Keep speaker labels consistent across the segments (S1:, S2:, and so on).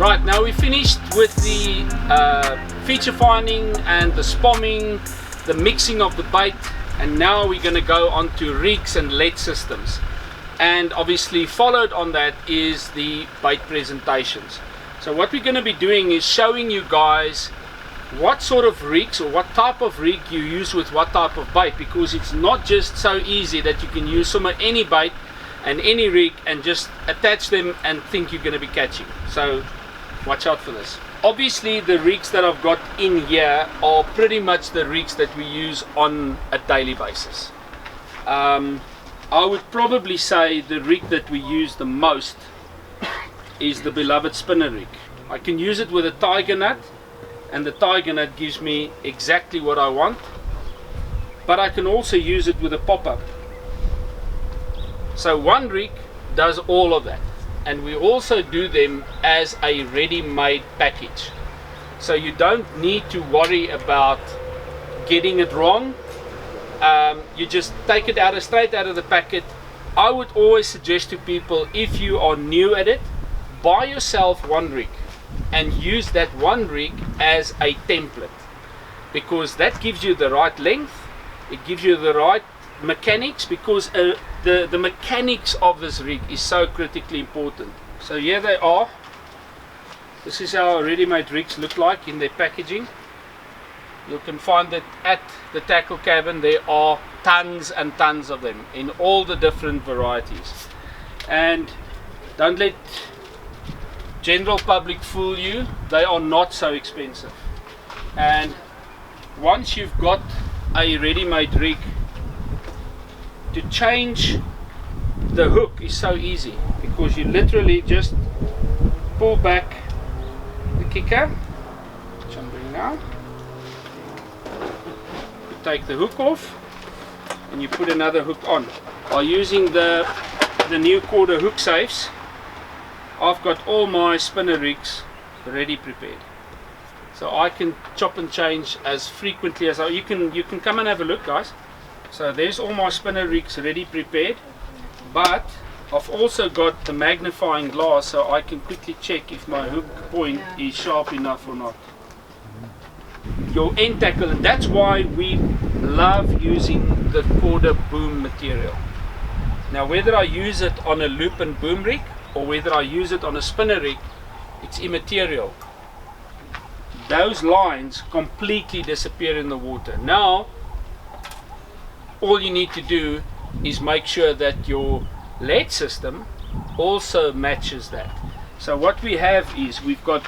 S1: Right, now we finished with the feature finding and the spomming, the mixing of the bait, and now we're going to go on to rigs and lead systems. And obviously followed on that is the bait presentations. So what we're going to be doing is showing you guys what sort of rigs or what type of rig you use with what type of bait, because it's not just so easy that you can use any bait and any rig and just attach them and think you're going to be catching. So watch out for this. Obviously the rigs that I've got in here are pretty much the rigs that we use on a daily basis. I would probably say the rig that we use the most is the beloved spinner rig. I can use it with a tiger nut, and the tiger nut gives me exactly what I want, but I can also use it with a pop-up. So one rig does all of that, and we also do them as a ready-made package, so you don't need to worry about getting it wrong. You just take it straight out of the packet. I would always suggest to people, if you are new at it, buy yourself one rig and use that one rig as a template, because that gives you the right length, it gives you the right mechanics, because the mechanics of this rig is so critically important. So here they are. This is how ready-made rigs look like in their packaging. You can find that at the tackle cabin. There are tons and tons of them in all the different varieties. And don't let general public fool you, they are not so expensive. And once you've got a ready-made rig, to change the hook is so easy, because you literally just pull back the kicker, which I'm doing now. You take the hook off and you put another hook on. By using the new quarter hook safes, I've got all my spinner rigs ready prepared, so I can chop and change as frequently as you can come and have a look, guys. So there's all my spinner rigs ready prepared, but I've also got the magnifying glass, so I can quickly check if my hook point is sharp enough or not. Your end tackle, and that's why we love using the quarter boom material. Now whether I use it on a Lupine Boom Rig or whether I use it on a spinner rig, it's immaterial. Those lines completely disappear in the water. Now all you need to do is make sure that your lead system also matches that. So what we have is we've got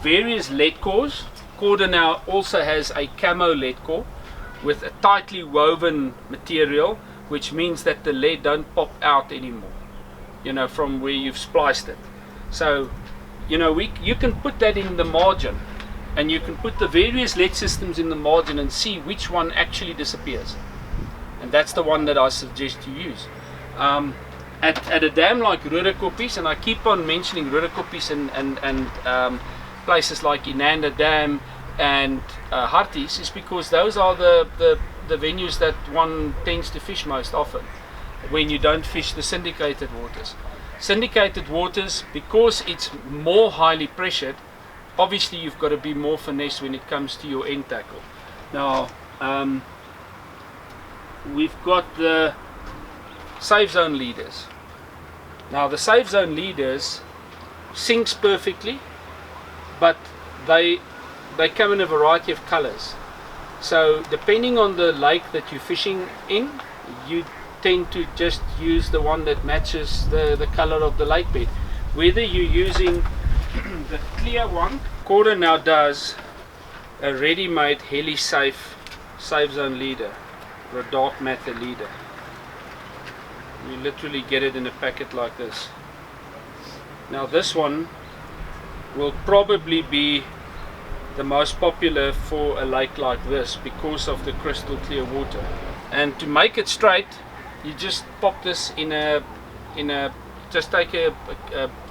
S1: various lead cores. Corda now also has a camo lead core with a tightly woven material, which means that the lead don't pop out anymore, you know, from where you've spliced it. So you know, you can put that in the margin, and you can put the various lead systems in the margin and see which one actually disappears, and that's the one that I suggest you use. At a dam like Rudekoppies, and I keep on mentioning Rudekoppies and places like Inanda Dam and Harties, is because those are the venues that one tends to fish most often when you don't fish the syndicated waters. Syndicated waters, because it's more highly pressured, obviously you've got to be more finesse when it comes to your end tackle. Now we've got the safe zone leaders. Now the safe zone leaders sinks perfectly, but they come in a variety of colors. So depending on the lake that you're fishing in, you tend to just use the one that matches the color of the lake bed. Whether you're using the clear one, Corda now does a ready-made heli safe zone leader, or a dark matter leader. You literally get it in a packet like this. Now this one will probably be the most popular for a lake like this because of the crystal clear water. And to make it straight, you just pop this just take a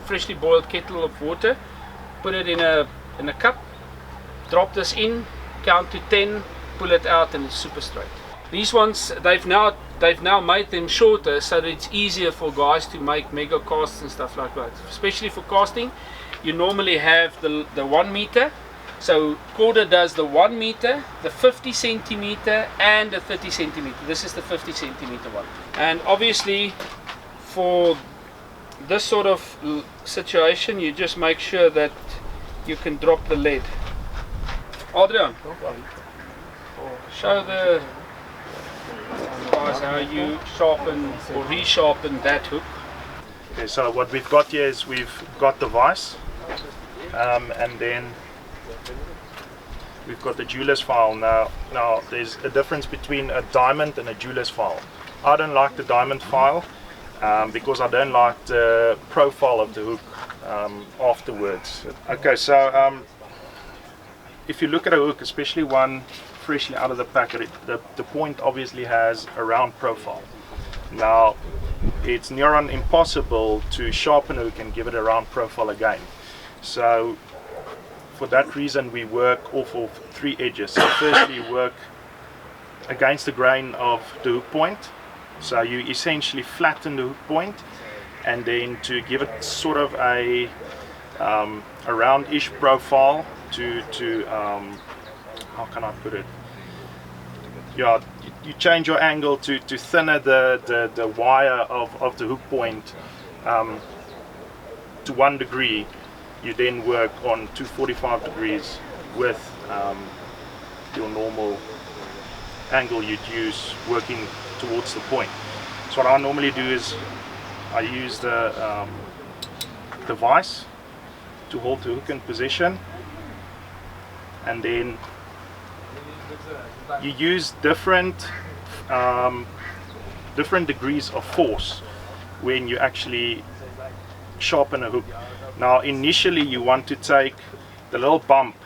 S1: freshly boiled kettle of water, put it in a cup, drop this in, count to 10, pull it out, and it's super straight. These ones, they've now made them shorter so that it's easier for guys to make mega casts and stuff like that, especially for casting. you normally have the 1 meter. So quarter does the 1 meter, the 50 centimeter, and the 30 centimeter. This is the 50 centimeter one. And obviously, for this sort of situation, you just make sure that you can drop the lead. Adrian, show the guys how you sharpen or resharpen that hook.
S2: Okay, so what we've got here is we've got the vise, and then we've got the jeweler's file. Now there's a difference between a diamond and a jeweler's file. I don't like the diamond file because I don't like the profile of the hook afterwards. Okay, so if you look at a hook, especially one freshly out of the packet, the point obviously has a round profile. Now it's near on impossible to sharpen a hook and give it a round profile again. So for that reason we work off of 3 edges. So firstly you work against the grain of the hook point, so you essentially flatten the hook point, and then to give it sort of a roundish profile to how can I put it? Yeah, you change your angle to thinner the wire of the hook point to 1 degree. You then work on 245 degrees with your normal angle you'd use working towards the point. So what I normally do is I use the vise to hold the hook in position, and then you use different degrees of force when you actually sharpen a hook. Now initially you want to take the little bump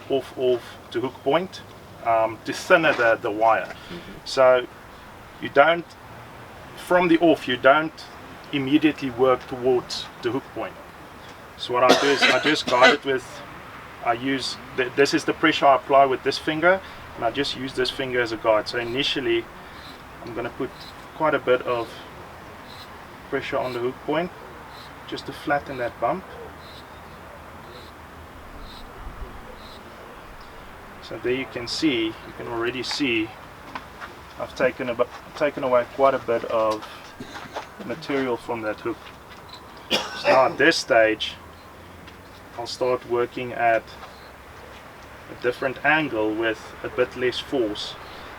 S2: off the hook point to thinner the wire. So you don't, from the off, you don't immediately work towards the hook point. So what I do is I just guide it with, I use, this is the pressure I apply with this finger, and I just use this finger as a guide. So initially I'm going to put quite a bit of pressure on the hook point just to flatten that bump. So there you can see, you can already see I've taken away quite a bit of material from that hook. So now at this stage I'll start working at a different angle with a bit less force,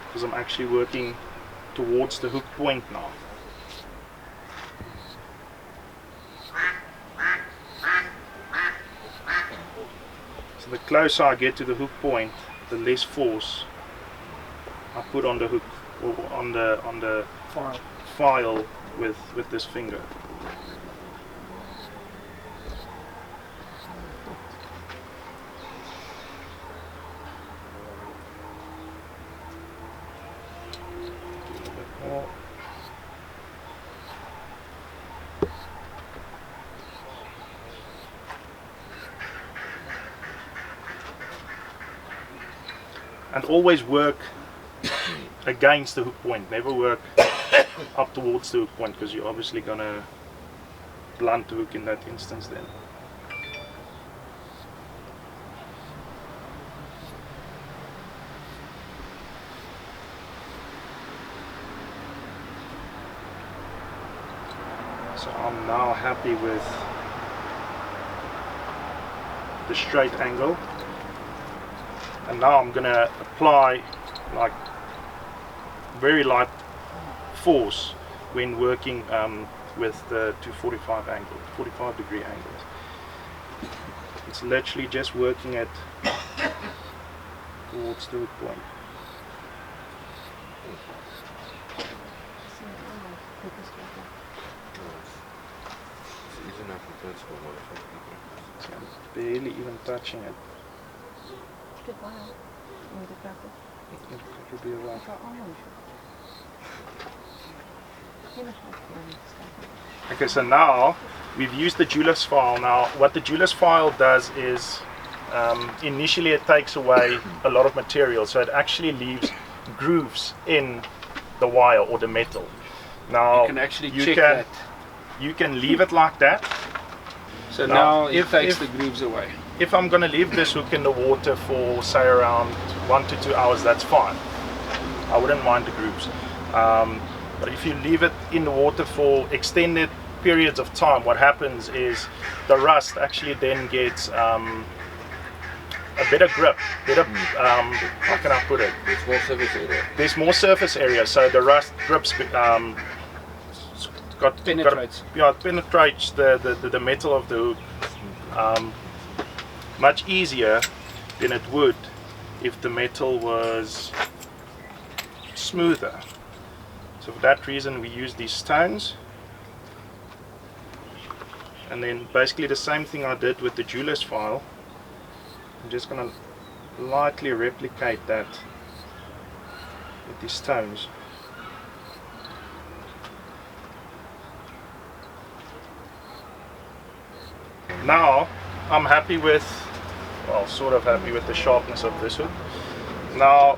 S2: because I'm actually working towards the hook point now. So the closer I get to the hook point, the less force I put on the hook or on the file with this finger. And always work against the hook point, never work up towards the hook point, because you're obviously going to blunt the hook in that instance then. So I'm now happy with the straight angle. And now I'm going to apply like very light force when working with the 245 angle, 45 degree angles. It's literally just working it towards the hook point. So I'm barely even touching it. It'll be a while. Okay, so now we've used the jeweler's file. Now what the jeweler's file does is initially it takes away a lot of material, so it actually leaves grooves in the wire or the metal. Now
S1: you can actually check that.
S2: You can leave it like that.
S1: So now it takes the grooves away.
S2: If I'm going to leave this hook in the water for say around 1 to 2 hours, that's fine. I wouldn't mind the grooves. But if you leave it in the water for extended periods of time, what happens is the rust actually then gets a better grip. How can I put it?
S3: There's more surface area.
S2: There's more surface area, so the rust grips
S1: Penetrates.
S2: It penetrates the metal of the hook much easier than it would if the metal was smoother. So for that reason we use these stones, and then basically the same thing I did with the jeweler's file. I'm just going to lightly replicate that with these stones. Now I'm happy with, well, sort of happy with the sharpness of this hook. Now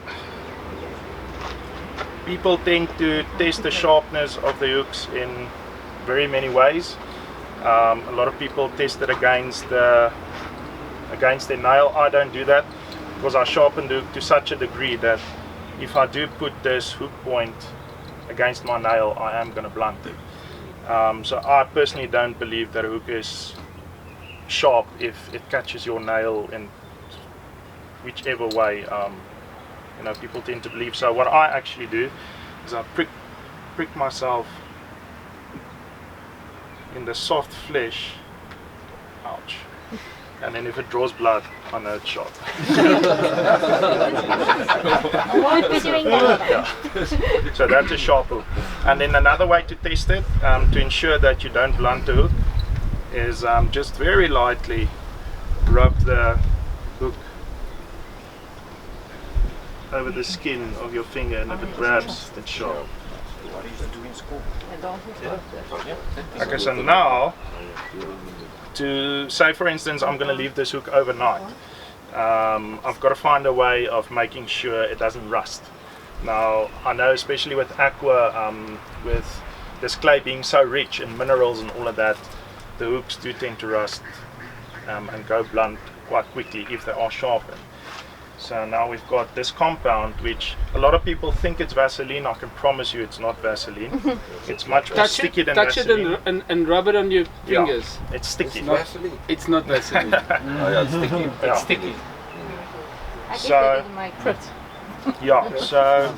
S2: people tend to test the sharpness of the hooks in very many ways. A lot of people test it against their nail. I don't do that because I sharpen the hook to such a degree that if I do put this hook point against my nail, I am going to blunt it. So I personally don't believe that a hook is sharp if it catches your nail in whichever way. You know, people tend to believe. So what I actually do is I prick myself in the soft flesh, ouch, and then if it draws blood, I know it's sharp.
S4: Won't be doing that.
S2: Yeah. So that's a sharp hook. And then another way to test it, to ensure that you don't blunt the hook, is just very lightly rub the hook over the skin of your finger, and if it grabs, it's sharp. Okay, so now, to say for instance I'm going to leave this hook overnight, I've got to find a way of making sure it doesn't rust. Now I know, especially with Aqua, with this clay being so rich in minerals and all of that, the hooks do tend to rust and go blunt quite quickly if they are sharpened. So now we've got this compound, which a lot of people think it's Vaseline. I can promise you it's not Vaseline. It's much more sticky than Vaseline.
S1: Touch it and rub it on your fingers.
S2: Yeah, it's sticky.
S3: It's Vaseline.
S1: It's not Vaseline.
S3: Oh yeah, it's sticky.
S2: Yeah.
S1: It's sticky.
S4: I
S2: So-
S4: did that in my print.
S2: Yeah, so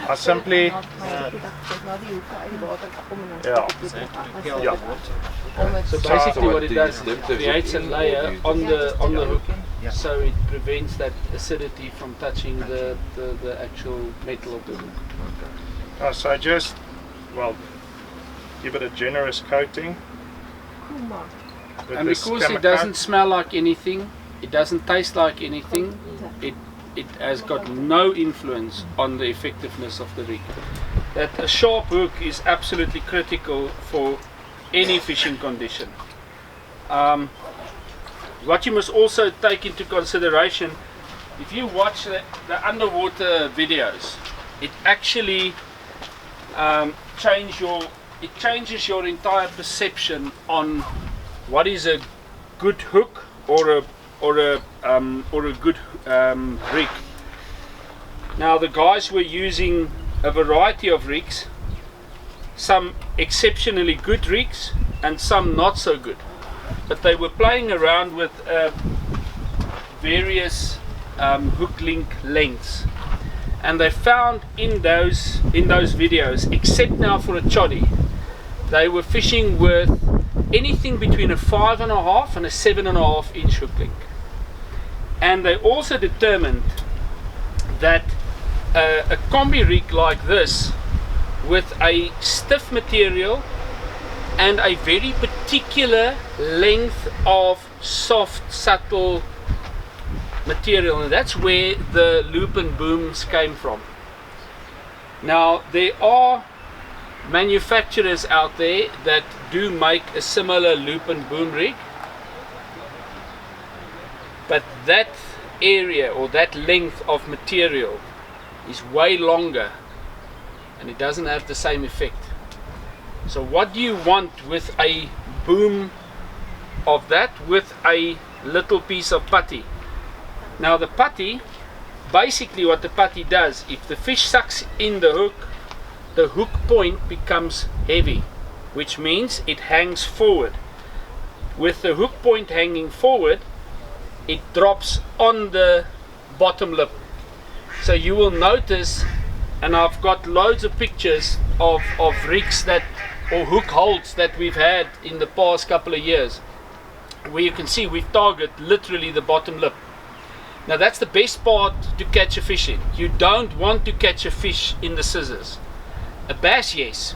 S2: I simply,
S1: So basically what it does, it creates a layer on the hook, so it prevents that acidity from touching the actual metal of the hook.
S2: so just, well, give it a generous coating. with
S1: And
S2: this
S1: because
S2: chemical.
S1: it doesn't smell like anything, it doesn't taste like anything, it has got no influence on the effectiveness of the rig. That a sharp hook is absolutely critical for any fishing condition. What you must also take into consideration, if you watch the underwater videos, it actually changes your entire perception on what is a good hook or a good rig. Now the guys were using a variety of rigs, some exceptionally good rigs and some not so good, but they were playing around with various hook link lengths, and they found in those videos, except now for a choddy, they were fishing with anything between a 5.5 and a 7.5 inch hook link. And they also determined that a combi rig like this with a stiff material and a very particular length of soft, subtle material, and that's where the Lupine booms came from. Now there are manufacturers out there that do make a similar Lupine boom rig, but that area or that length of material is way longer and it doesn't have the same effect. So what do you want with a boom of that with a little piece of putty. Now the putty, basically what the putty does, if the fish sucks in the hook point becomes heavy, which means it hangs forward. With the hook point hanging forward, it drops on the bottom lip. So you will notice, and I've got loads of pictures of rigs that, or hook holds that we've had in the past couple of years, where you can see we've targeted literally the bottom lip. Now that's the best part to catch a fish in. You don't want to catch a fish in the scissors. A bass, yes,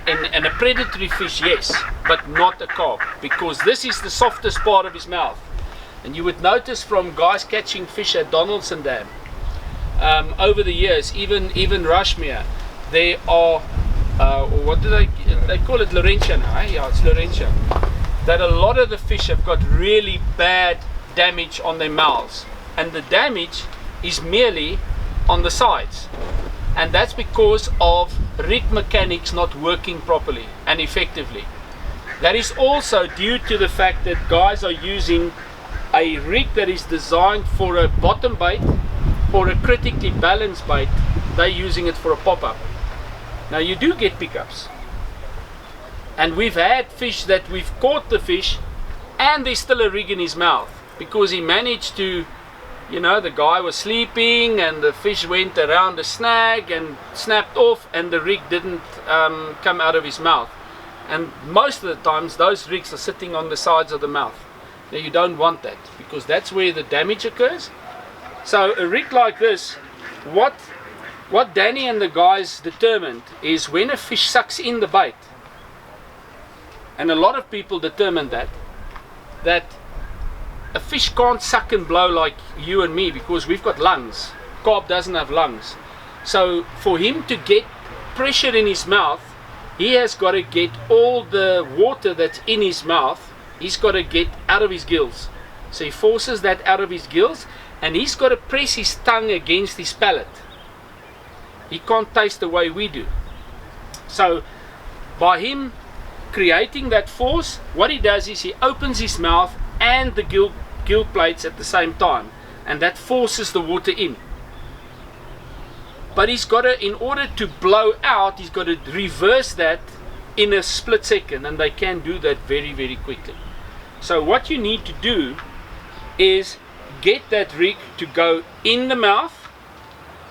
S1: and a predatory fish, yes, but not a carp, because this is the softest part of his mouth. And you would notice from guys catching fish at Donaldson Dam over the years, even Rushmere, they are, what do they call it, Laurentia now, eh? Yeah, it's Laurentia. That a lot of the fish have got really bad damage on their mouths, and the damage is merely on the sides. And that's because of rig mechanics not working properly and effectively. That is also due to the fact that guys are using a rig that is designed for a bottom bait or a critically balanced bait. They're using it for a pop-up. Now you do get pickups, and we've had fish that we've caught the fish and there's still a rig in his mouth, because he managed to, you know, the guy was sleeping and the fish went around the snag and snapped off, and the rig didn't come out of his mouth. And most of the times those rigs are sitting on the sides of the mouth. Now you don't want that, because that's where the damage occurs. So a rig like this, what Danny and the guys determined is when a fish sucks in the bait, and a lot of people determined that a fish can't suck and blow like you and me, because we've got lungs. Carp doesn't have lungs. So for him to get pressure in his mouth, he has got to get all the water that's in his mouth, he's got to get out of his gills. So he forces that out of his gills, and he's got to press his tongue against his palate. He can't taste the way we do. So by him creating that force, what he does is he opens his mouth and the gill plates at the same time, and that forces the water in. But he's got to, in order to blow out, he's got to reverse that in a split second, and they can do that very, very quickly. So what you need to do is get that rig to go in the mouth,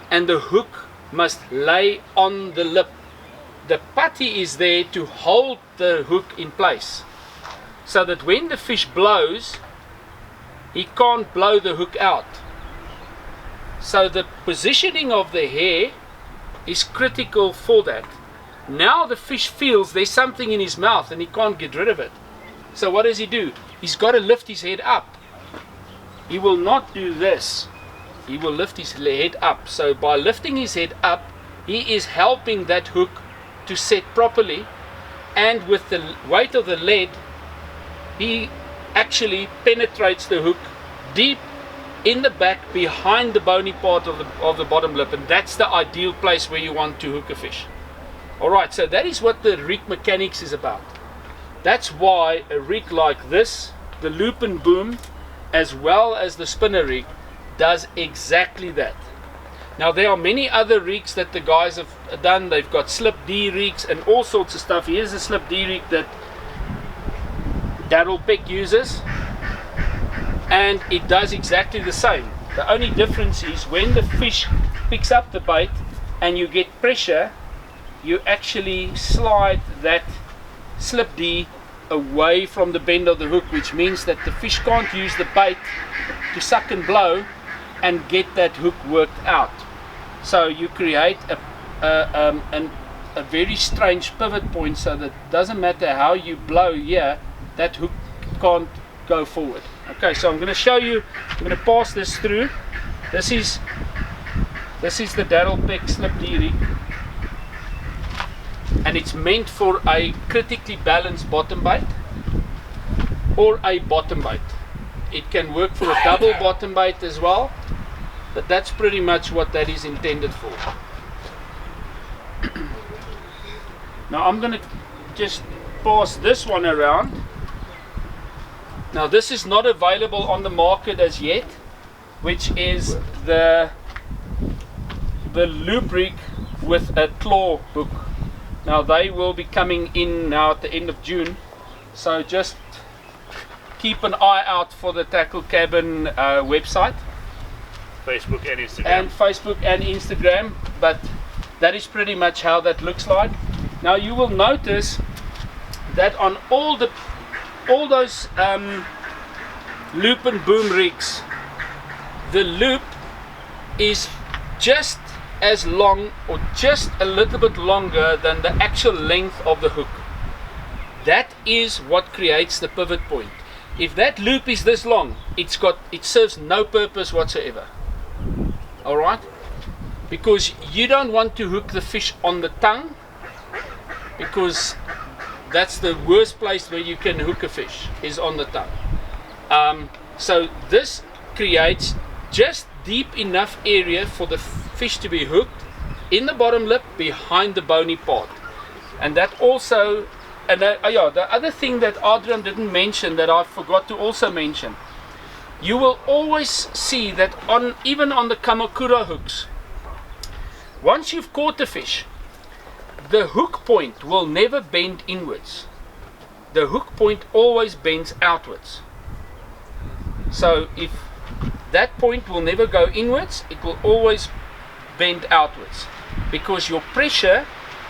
S1: and the hook must lay on the lip. The putty is there to hold the hook in place, so that when the fish blows, he can't blow the hook out. So the positioning of the hair is critical for that. Now the fish feels there's something in his mouth and he can't get rid of it. So what does he do? He's got to lift his head up. He will not do this. He will lift his head up. So by lifting his head up, he is helping that hook to set properly, and with the weight of the lead, he actually penetrates the hook deep in the back behind the bony part of the bottom lip, and that's the ideal place where you want to hook a fish. Alright, so that is what the rig mechanics is about. That's why a rig like this, the Lupine Boom, as well as the spinner rig, does exactly that. Now there are many other rigs that the guys have done. They've got slip D rigs and all sorts of stuff. Here's a slip D rig that Darrell Peck uses, and it does exactly the same. The only difference is when the fish picks up the bait and you get pressure, you actually slide that slip D away from the bend of the hook, which means that the fish can't use the bait to suck and blow and get that hook worked out. So you create a very strange pivot point, so that it doesn't matter how you blow here, that hook can't go forward. Okay, so I'm going to show you, I'm going to pass this through. This is the Darrell Peck slip D rig, and it's meant for a critically balanced bottom bait or a bottom bait. It can work for a double bottom bait as well, but that's pretty much what that is intended for. Now I'm going to just pass this one around, Now this is not available on the market as yet, which is the loop rig with a claw hook. Now they will be coming in now at the end of June, so just keep an eye out for the Tackle Cabin website.
S2: Facebook and Instagram.
S1: And Facebook and Instagram, but that is pretty much how that looks like. Now you will notice that on all those Lupine Boom rigs, the loop is just as long or just a little bit longer than the actual length of the hook. That is what creates the pivot point. If that loop is this long, it serves no purpose whatsoever. Alright? Because you don't want to hook the fish on the tongue, because that's the worst place where you can hook a fish, is on the tongue. So this creates just deep enough area for the fish to be hooked in the bottom lip behind the bony part. And that also, the other thing that Adrian didn't mention that I forgot to also mention, you will always see that even on the Kamakura hooks, once you've caught the fish, the hook point will never bend inwards. The hook point always bends outwards. So if that point will never go inwards, it will always bend outwards, because your pressure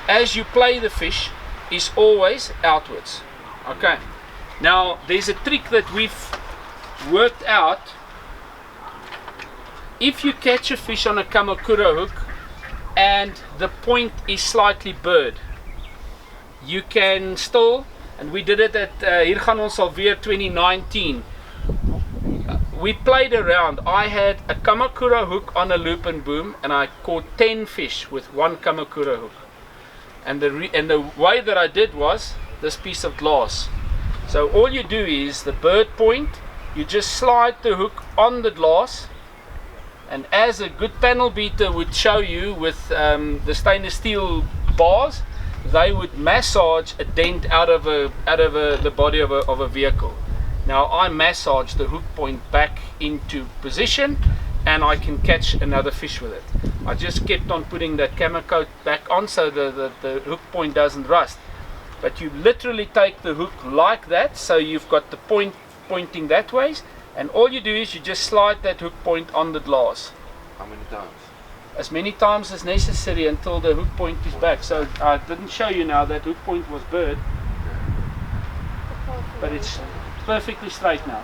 S1: as you play the fish is always outwards. Okay, now there's a trick that we've worked out. If you catch a fish on a Kamakura hook and the point is slightly burred, you can still, and we did it at Hier gaan ons alweer 2019, we played around. I had a Kamakura hook on a Lupine Boom and I caught 10 fish with one Kamakura hook. And the way that I did was this piece of glass. So all you do is the bird point, you just slide the hook on the glass, and as a good panel beater would show you with the stainless steel bars, they would massage a dent out of the body of a vehicle. Now I massage the hook point back into position and I can catch another fish with it. I just kept on putting that camera coat back on so the hook point doesn't rust. But you literally take the hook like that, so you've got the point pointing that way, and all you do is you just slide that hook point on the glass.
S3: How many times?
S1: As many times as necessary until the hook point is back. So I didn't show you now that hook point was burred, but it's perfectly straight now.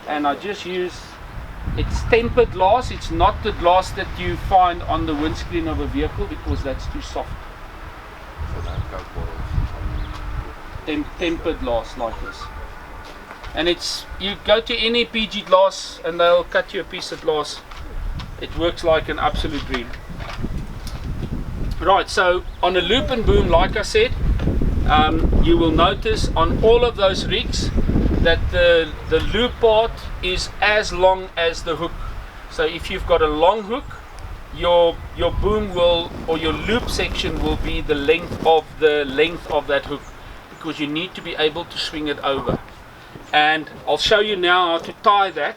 S1: And I just use, it's tempered glass, it's not the glass that you find on the windscreen of a vehicle, because that's too soft.
S3: So that Coke bottles.
S1: Tempered glass like this. And it's, you go to any PG glass and they'll cut you a piece of glass. It works like an absolute dream. Right, so on a Lupine Boom, like I said, you will notice on all of those rigs that the loop part is as long as the hook. So if you've got a long hook, your boom will, or your loop section will be the length of that hook, because you need to be able to swing it over. And I'll show you now how to tie that.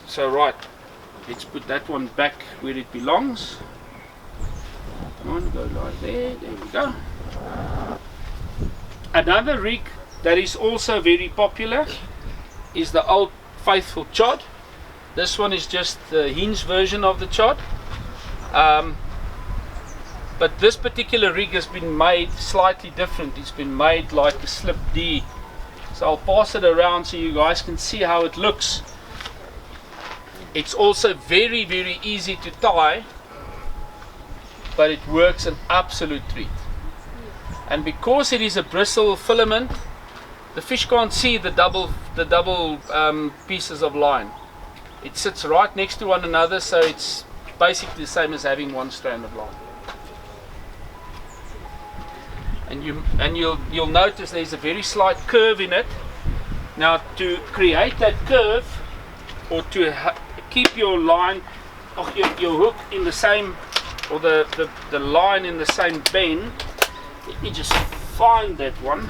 S1: So right, let's put that one back where it belongs. Come on, go like there we go. Another rig that is also very popular is the old faithful chod. This one is just the hinge version of the chod. But this particular rig has been made slightly different. It's been made like a slip D. So I'll pass it around so you guys can see how it looks. It's also very, very easy to tie, but it works an absolute treat. And because it is a bristle filament, the fish can't see the double pieces of line. It sits right next to one another, so it's basically the same as having one strand of line. And you'll notice there's a very slight curve in it. Now to create that curve, or to keep your line, or your hook in the same, or the line in the same bend, let me just find that one.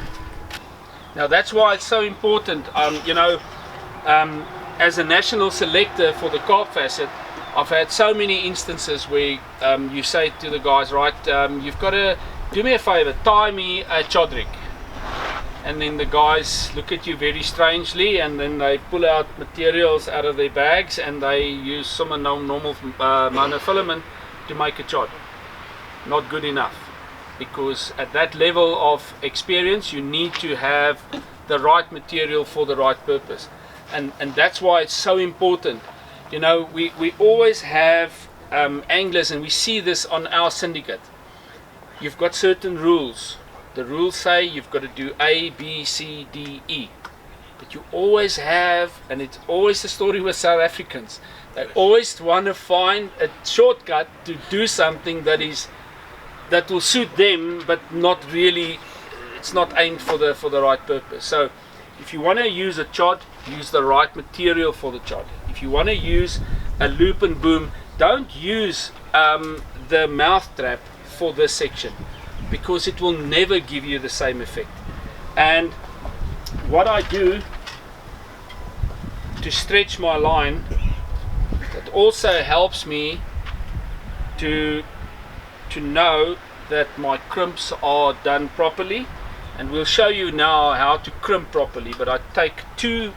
S1: Now that's why it's so important. As a national selector for the carp facet, I've had so many instances where you say to the guys, right, you've got to do me a favor, tie me a chodrik. And then the guys look at you very strangely, and then they pull out materials out of their bags and they use some normal monofilament to make a chod. Not good enough, because at that level of experience you need to have the right material for the right purpose. And that's why it's so important. You know, we always have anglers, and we see this on our syndicate. You've got certain rules. The rules say you've got to do A, B, C, D, E. But you always have, and it's always the story with South Africans, they always want to find a shortcut to do something that will suit them, but not really, it's not aimed for the right purpose. So if you want to use a chod, use the right material for the chod. If you want to use a Lupine Boom, don't use the mouth trap for this section, because it will never give you the same effect. And what I do to stretch my line, that also helps me to know that my crimps are done properly. And we'll show you now how to crimp properly. But I take two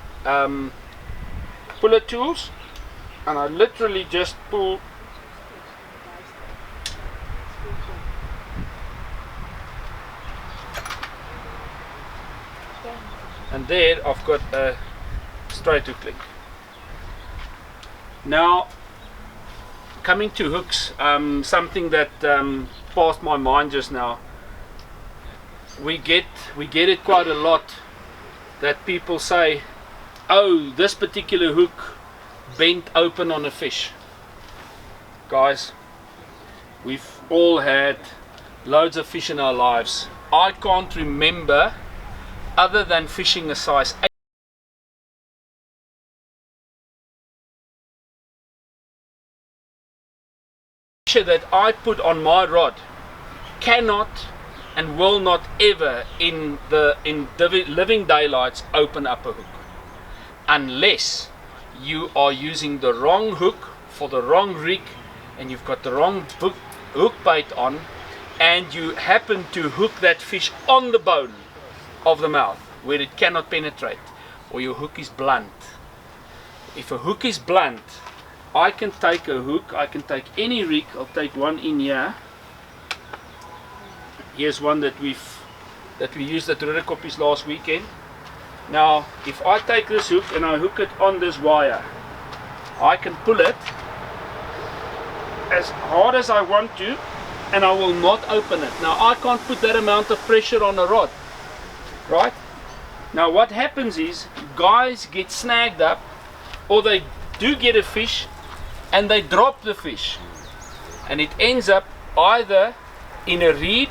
S1: puller tools and I literally just pull. And there I've got a straight hook link. Now, coming to hooks, something that passed my mind just now. We get it quite a lot, that people say, oh, this particular hook bent open on a fish. Guys, we've all had loads of fish in our lives. I can't remember, other than fishing a size 8 that I put on my rod cannot and will not ever in living daylights open up a hook, unless you are using the wrong hook for the wrong rig and you've got the wrong hook bait on, and you happen to hook that fish on the bone of the mouth where it cannot penetrate, or your hook is blunt. If a hook is blunt, I can take a hook, I can take any rig. I'll take one in here. Here's one that we used at Rudderkoppies last weekend. Now, if I take this hook and I hook it on this wire, I can pull it as hard as I want to, and I will not open it. Now, I can't put that amount of pressure on a rod, right? Now, what happens is guys get snagged up, or they do get a fish and they drop the fish, and it ends up either in a reed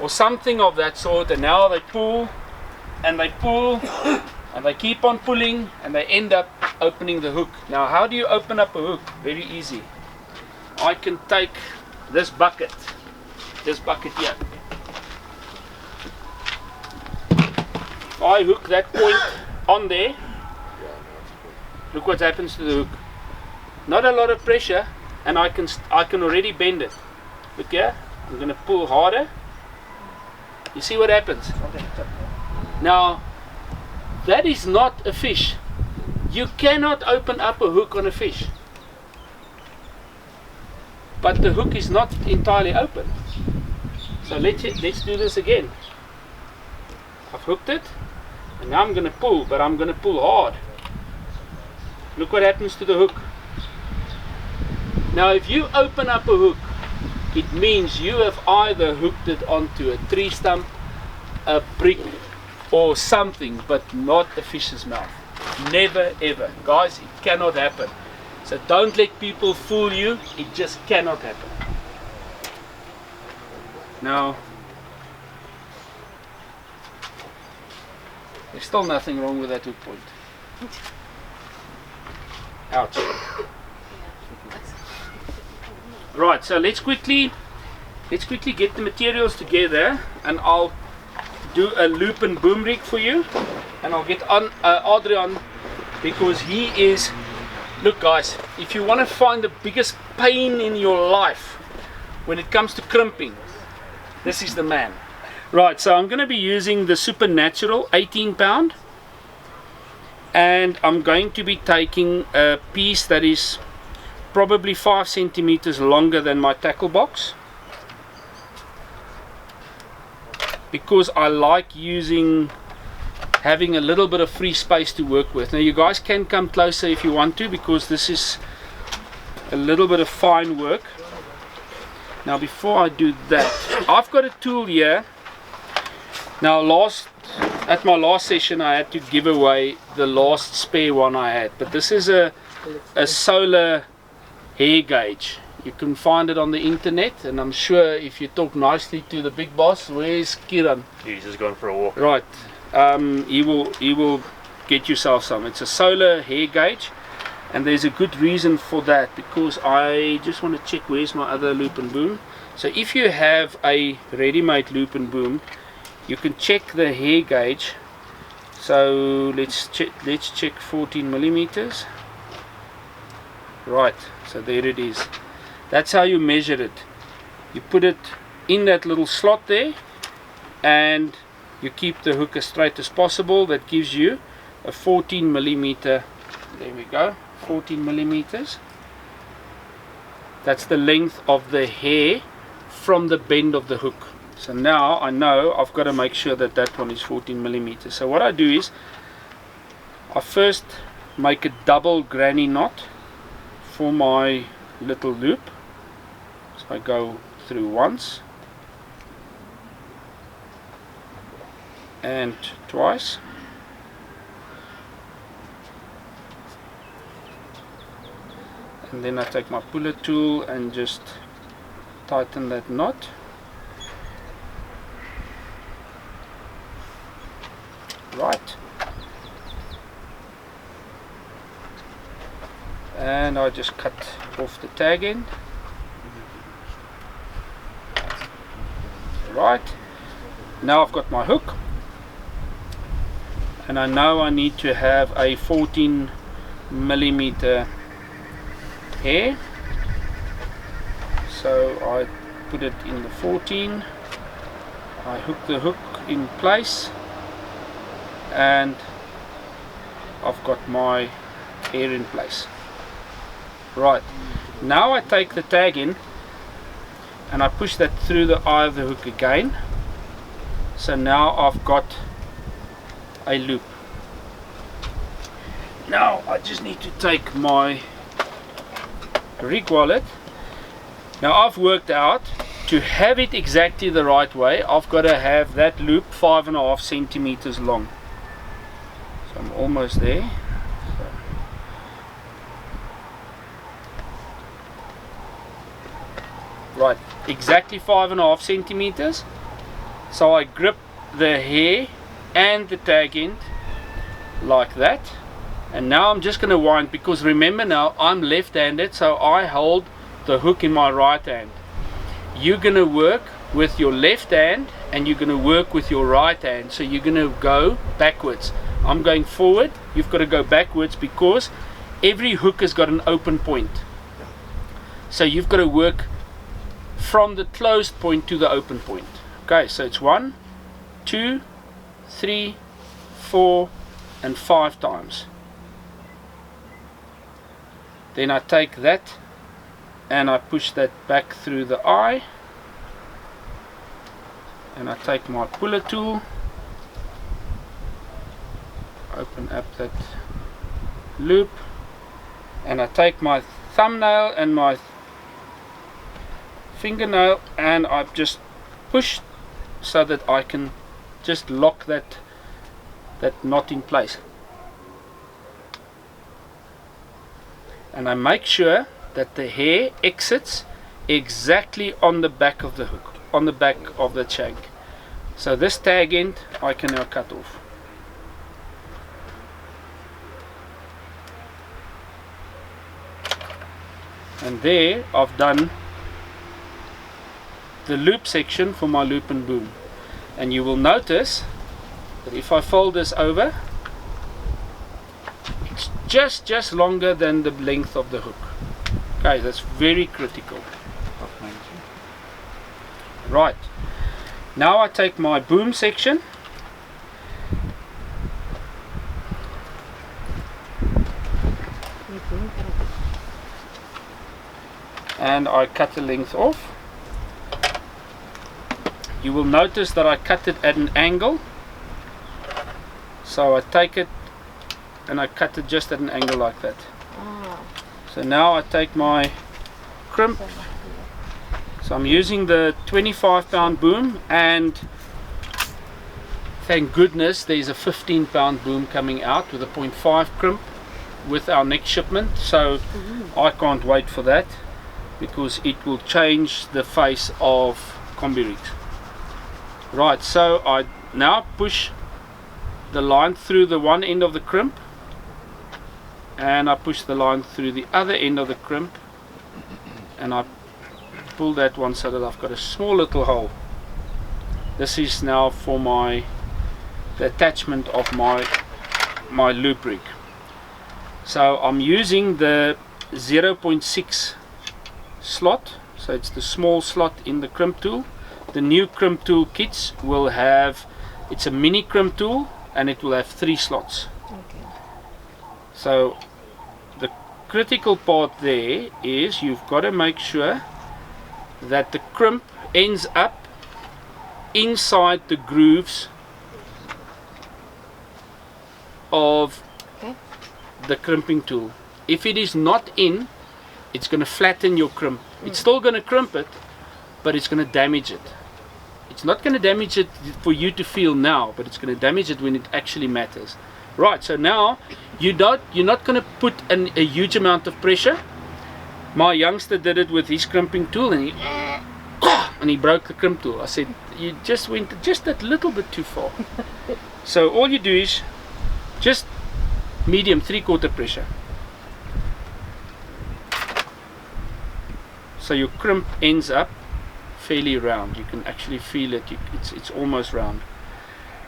S1: or something of that sort, and now they pull and they pull and they keep on pulling and they end up opening the hook. Now, how do you open up a hook? Very easy. I can take this bucket here. If I hook that point on there, look what happens to the hook. Not a lot of pressure, and I can already bend it. Look here, I'm going to pull harder. You see what happens? Now, that is not a fish. You cannot open up a hook on a fish. But the hook is not entirely open. So let's do this again. I've hooked it, and now I'm going to pull, but I'm going to pull hard. Look what happens to the hook. Now, if you open up a hook, it means you have either hooked it onto a tree stump, a brick, or something, but not a fish's mouth. Never ever. Guys, it cannot happen. So don't let people fool you. It just cannot happen. Now, there's still nothing wrong with that hook point. Ouch. Right, so let's quickly get the materials together, and I'll do a Lupine Boom Rig for you, and I'll get on Audrey on, because he is, look guys, if you want to find the biggest pain in your life when it comes to crimping, this is the man. Right, so I'm going to be using the Supernatural 18 pound, and I'm going to be taking a piece that is probably 5 centimeters longer than my tackle box, because I like having a little bit of free space to work with. Now you guys can come closer if you want to, because this is a little bit of fine work. Now before I do that, I've got a tool here. Now at my last session I had to give away the last spare one I had, but this is a solar hair gauge. You can find it on the internet, and I'm sure if you talk nicely to the big boss, where's Kiran?
S2: He's just going for a walk.
S1: Right, he will get yourself some. It's a solar hair gauge, and there's a good reason for that, because I just want to check where's my other Lupine Boom. So if you have a ready-made Lupine Boom, you can check the hair gauge. So let's check 14 millimeters. Right, so there it is. That's how you measure it. You put it in that little slot there, and you keep the hook as straight as possible. That gives you a 14 millimeter. There we go, 14 millimeters. That's the length of the hair from the bend of the hook. So now I know I've got to make sure that that one is 14 millimeters. So what I do is I first make a double granny knot for my little loop. So I go through once and twice, and then I take my puller tool and just tighten that knot. Right, and I just cut off the tag end. Right, now I've got my hook, and I know I need to have a 14 millimeter hair, so I put it in the 14. I hook the hook in place, and I've got my hair in place. Right, now I take the tag in and I push that through the eye of the hook again. So now I've got a loop. Now I just need to take my rig wallet. Now I've worked out, to have it exactly the right way, I've got to have that loop 5.5 centimeters long. So I'm almost there. Right, exactly 5.5 centimeters. So I grip the hair and the tag end like that, and now I'm just going to wind, because remember now I'm left-handed, so I hold the hook in my right hand. You're going to work with your left hand and you're going to work with your right hand, so you're going to go backwards. I'm going forward, you've got to go backwards, because every hook has got an open point. So you've got to work from the closed point to the open point. Okay, so it's 1, 2, 3, 4 and 5 times. Then I take that and I push that back through the eye, and I take my puller tool, open up that loop, and I take my thumbnail and my fingernail and I just push so that I can just lock that knot in place. And I make sure that the hair exits exactly on the back of the hook, on the back of the shank. So this tag end I can now cut off. And there I've done the loop section for my Lupine Boom. And you will notice that if I fold this over, it's just longer than the length of the hook. Okay, that's very critical. Right, now I take my boom section and I cut the length off. You will notice that I cut it at an angle, so I take it and I cut it just at an angle like that. So now I take my crimp. So I'm using the 25-pound boom, and thank goodness there's a 15-pound boom coming out with a 0.5 crimp with our next shipment. So I can't wait for that, because it will change the face of combi rigs. Right, so I now push the line through the one end of the crimp, and I push the line through the other end of the crimp, and I pull that one so that I've got a small little hole. This is now for the attachment of my loop rig. So I'm using the 0.6 slot, so it's the small slot in the crimp tool. The new crimp tool kits will have, it's a mini crimp tool, and it will have 3 slots.
S4: Okay.
S1: So the critical part there is you've got to make sure that the crimp ends up inside the grooves of the crimping tool. If it is not in, it's going to flatten your crimp. It's still going to crimp it, but it's going to damage it. It's not going to damage it for you to feel now, but it's going to damage it when it actually matters. Right, so now you're not going to put a huge amount of pressure. My youngster did it with his crimping tool, and he broke the crimp tool. I said, you just went just that little bit too far. So all you do is just medium 3/4 pressure. So your crimp ends up fairly round. You can actually feel it. It's almost round.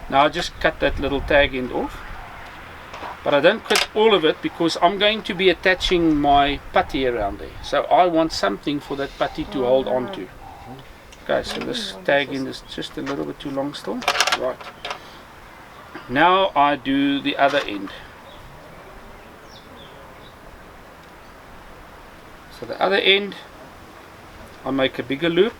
S1: Now I just cut that little tag end off. But I don't cut all of it, because I'm going to be attaching my putty around there. So I want something for that putty to hold on to. Okay, so this tag end is just a little bit too long still. Right. Now I do the other end. So the other end, I make a bigger loop.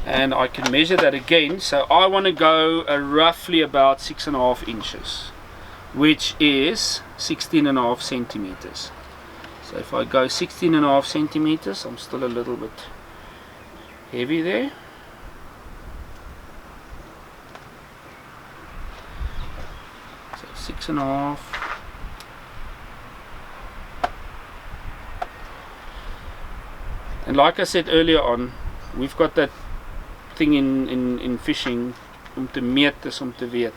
S1: And I can measure that again. So I want to go roughly about 6.5 inches, which is 16.5 centimeters. So if I go 16.5 centimeters, I'm still a little bit heavy there. So 6.5. And like I said earlier on, we've got that thing in fishing, te meet is om te weet.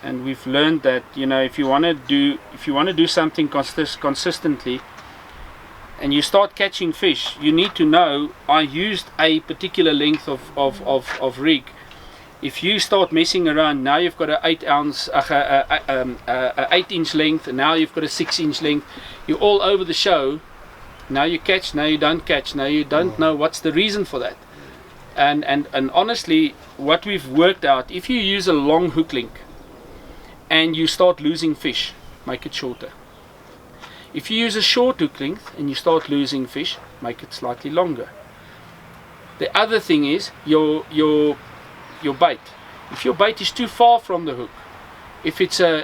S1: And we've learned that, you know, if you want to do something consistently, and you start catching fish, you need to know, I used a particular length of rig. If you start messing around, now you've got an 8-inch length, and now you've got a 6-inch length. You're all over the show. Now you catch, now you don't catch, now you don't know what's the reason for that. And honestly, what we've worked out, if you use a long hook link and you start losing fish, make it shorter. If you use a short hook length and you start losing fish, make it slightly longer. The other thing is your bait. If your bait is too far from the hook, if it's a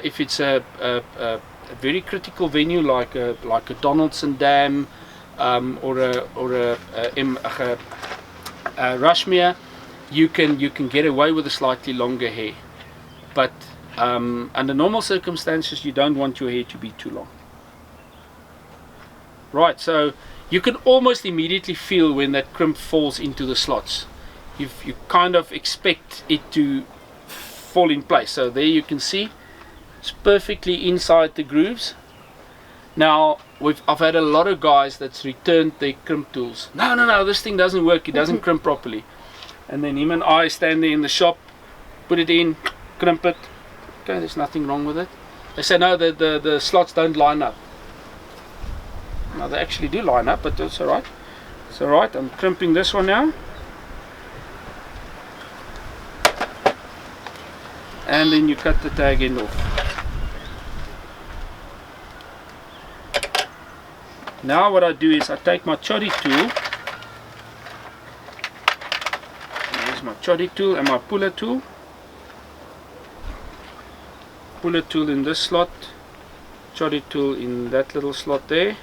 S1: very critical venue like a Donaldson Dam, or a Rushmere, you can get away with a slightly longer hair, but under normal circumstances you don't want your hair to be too long. Right, so you can almost immediately feel when that crimp falls into the slots. You kind of expect it to fall in place. So there you can see it's perfectly inside the grooves, Now, I've had a lot of guys that's returned their crimp tools. No, this thing doesn't work, it doesn't crimp properly. And then him and I stand there in the shop, put it in, crimp it. Okay, there's nothing wrong with it. They say no, the slots don't line up. Now they actually do line up, but that's alright. It's alright, I'm crimping this one now. And then you cut the tag end off. Now what I do is I take my choddy tool. Here's my choddy tool and my puller tool. Puller tool in this slot, choddy tool in that little slot there.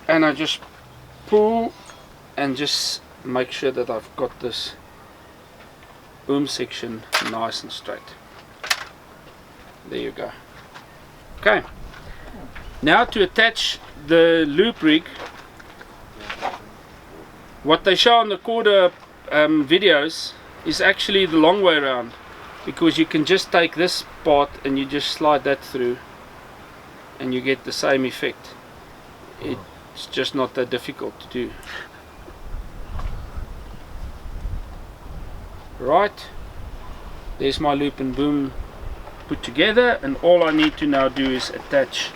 S1: And I just pull and just make sure that I've got this boom section nice and straight. There you go. Okay, now to attach the loop rig, what they show on the quarter videos is actually the long way around, because you can just take this part and you just slide that through and you get the same effect. It's just not that difficult to do. Right, there's my loop and boom put together, and all I need to now do is attach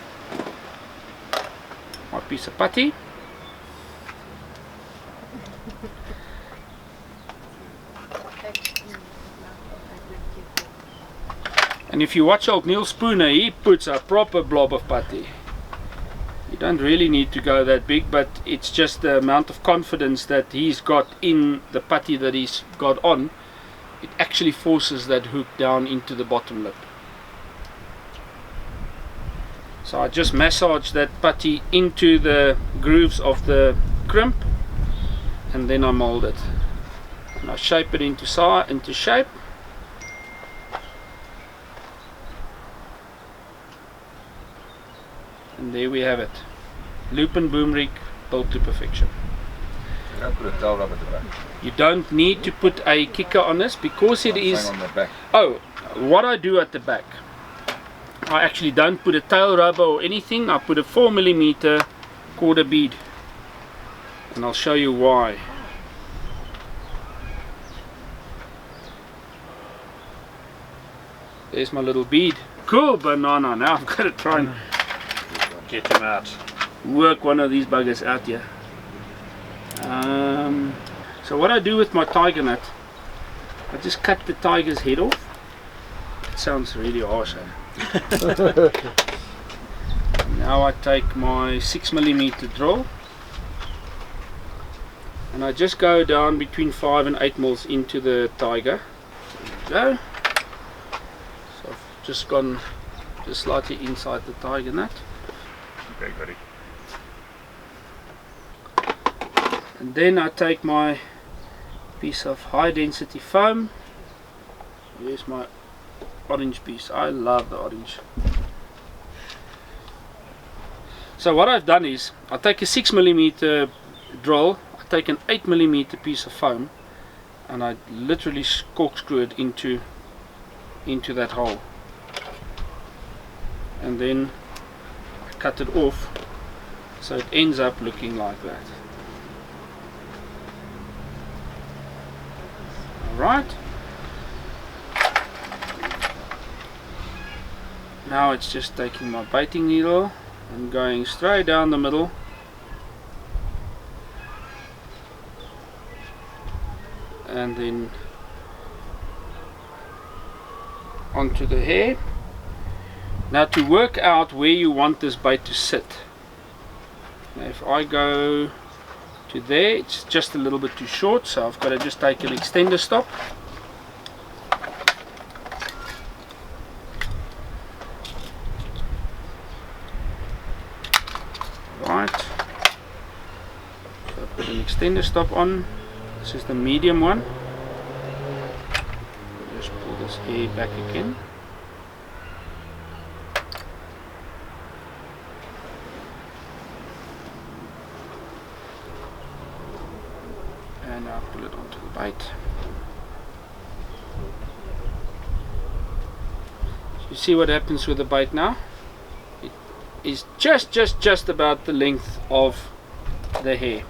S1: my piece of putty. And if you watch old Neil Spooner, he puts a proper blob of putty. You don't really need to go that big, but it's just the amount of confidence that he's got in the putty that he's got on. It actually forces that hook down into the bottom lip. So I just massage that putty into the grooves of the crimp, and then I mold it. And I shape it into shape. And there we have it. Lupine Boom Rig built to perfection.
S3: You don't put a tail rub at the back.
S1: You don't need to put a kicker on this because it is...
S3: On the back.
S1: Oh, what I do at the back, I actually don't put a tail rubber or anything. I put a 4mm quarter bead, and I'll show you why. There's my little bead. Cool banana. Now I've got to try and
S2: Get him out.
S1: work one of these buggers out here. So what I do with my tiger nut, I just cut the tiger's head off. It sounds really harsh, eh? Now I take my 6mm drill and I just go down between 5 and 8 mils into the tiger. There we go. So I've just gone just slightly inside the tiger nut.
S2: Okay, got it.
S1: And then I take my piece of high density foam. Here's my orange piece. I love the orange. So what I've done is I take a 6mm drill, I take an 8mm piece of foam, and I literally corkscrew it into that hole, and then I cut it off so it ends up looking like that. Alright, now it's just taking my baiting needle and going straight down the middle and then onto the hair. Now to work out where you want this bait to sit, now if I go to there, it's just a little bit too short, so I've got to just take an extender stop. Right, so I put an extender stop on. This is the medium one. Just pull this hair back again. And I'll pull it onto the bait. You see what happens with the bait now? It is just about the length of the hair.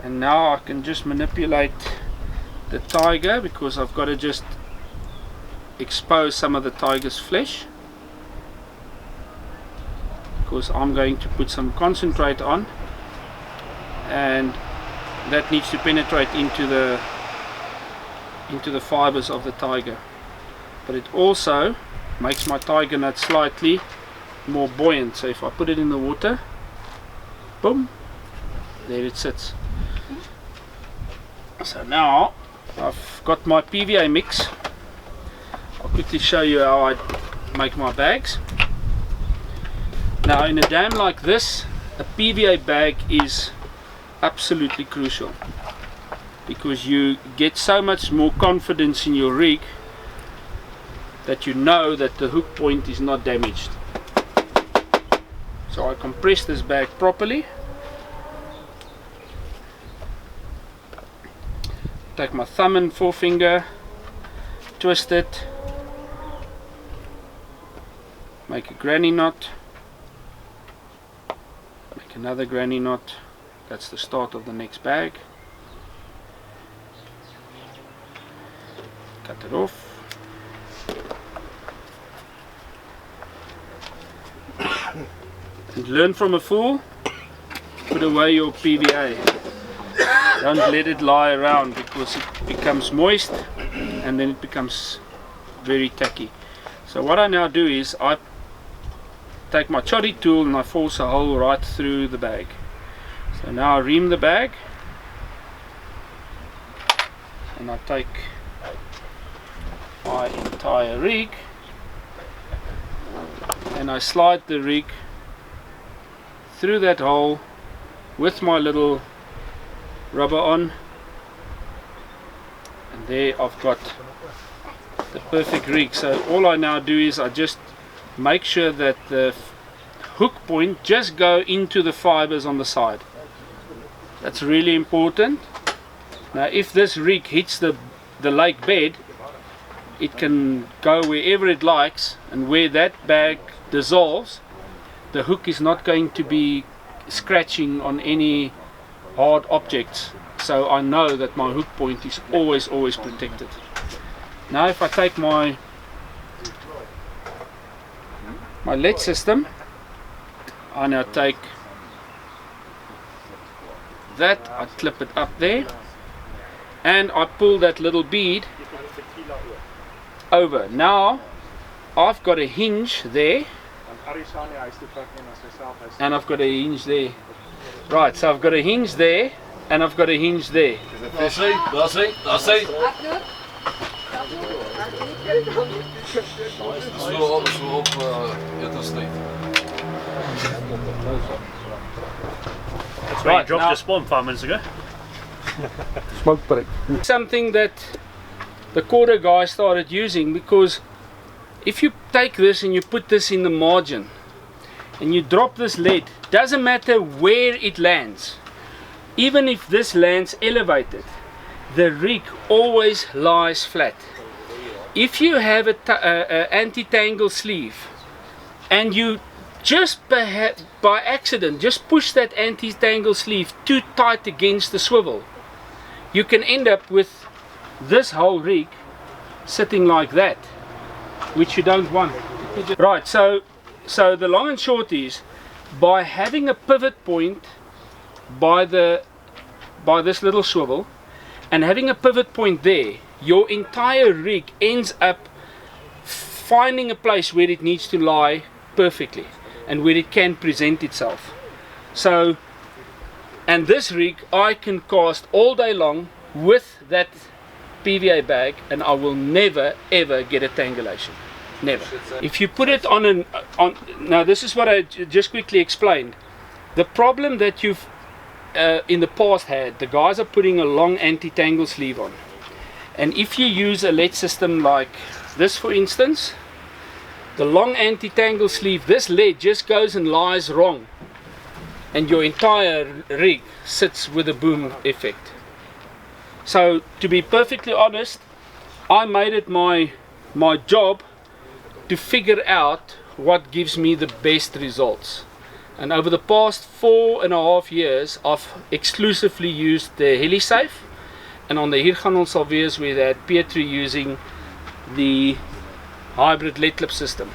S1: And now I can just manipulate the tiger, because I've got to just expose some of the tiger's flesh, because I'm going to put some concentrate on, and that needs to penetrate into the fibers of the tiger. But it also makes my tiger nut slightly more buoyant. So if I put it in the water, boom, there it sits. So now I've got my PVA mix. I'll quickly show you how I make my bags. Now in a dam like this, a PVA bag is absolutely crucial, because you get so much more confidence in your rig that you know that the hook point is not damaged. So I compress this bag properly. Take my thumb and forefinger, twist it, make a granny knot, make another granny knot. That's the start of the next bag. Cut it off. And learn from a fool, put away your PVA. Don't let it lie around, because it becomes moist and then it becomes very tacky. So what I now do is I take my choddy tool and I force a hole right through the bag. So now I ream the bag, and I take my entire rig and I slide the rig through that hole with my little rubber on, and there I've got the perfect rig. So all I now do is I just make sure that the hook point just go into the fibers on the side. That's really important. Now if this rig hits the lake bed, it can go wherever it likes, and where that bag dissolves, the hook is not going to be scratching on any hard objects. So I know that my hook point is always protected. Now if I take my lead system, I now take that, I clip it up there, and I pull that little bead over. Now I've got a hinge there, and I've got a hinge there. Right, so I've got a hinge there and I've got a hinge there.
S5: That's where you dropped your spawn 5 minutes ago.
S3: Smoke break.
S1: Something that the quarter guy started using, because if you take this and you put this in the margin and you drop this lead, doesn't matter where it lands, even if this lands elevated, the rig always lies flat. If you have a anti-tangle sleeve and you just by accident just push that anti-tangle sleeve too tight against the swivel, you can end up with this whole rig sitting like that, which you don't want. Right, so the long and short is, by having a pivot point by this little swivel and having a pivot point there, your entire rig ends up finding a place where it needs to lie perfectly and where it can present itself. So, and this rig I can cast all day long with that PVA bag, and I will never ever get a tangulation. Never. If you put it on now this is what I just quickly explained. The problem that you've in the past had, the guys are putting a long anti-tangle sleeve on, and if you use a lead system like this, for instance, the long anti-tangle sleeve, this lead just goes and lies wrong, and your entire rig sits with a boom effect. So to be perfectly honest, I made it my my job to figure out what gives me the best results. And over the past 4.5 years, I've exclusively used the HeliSafe, and on the hier gaan ons sal wees with that Petrie using the hybrid lead clip system.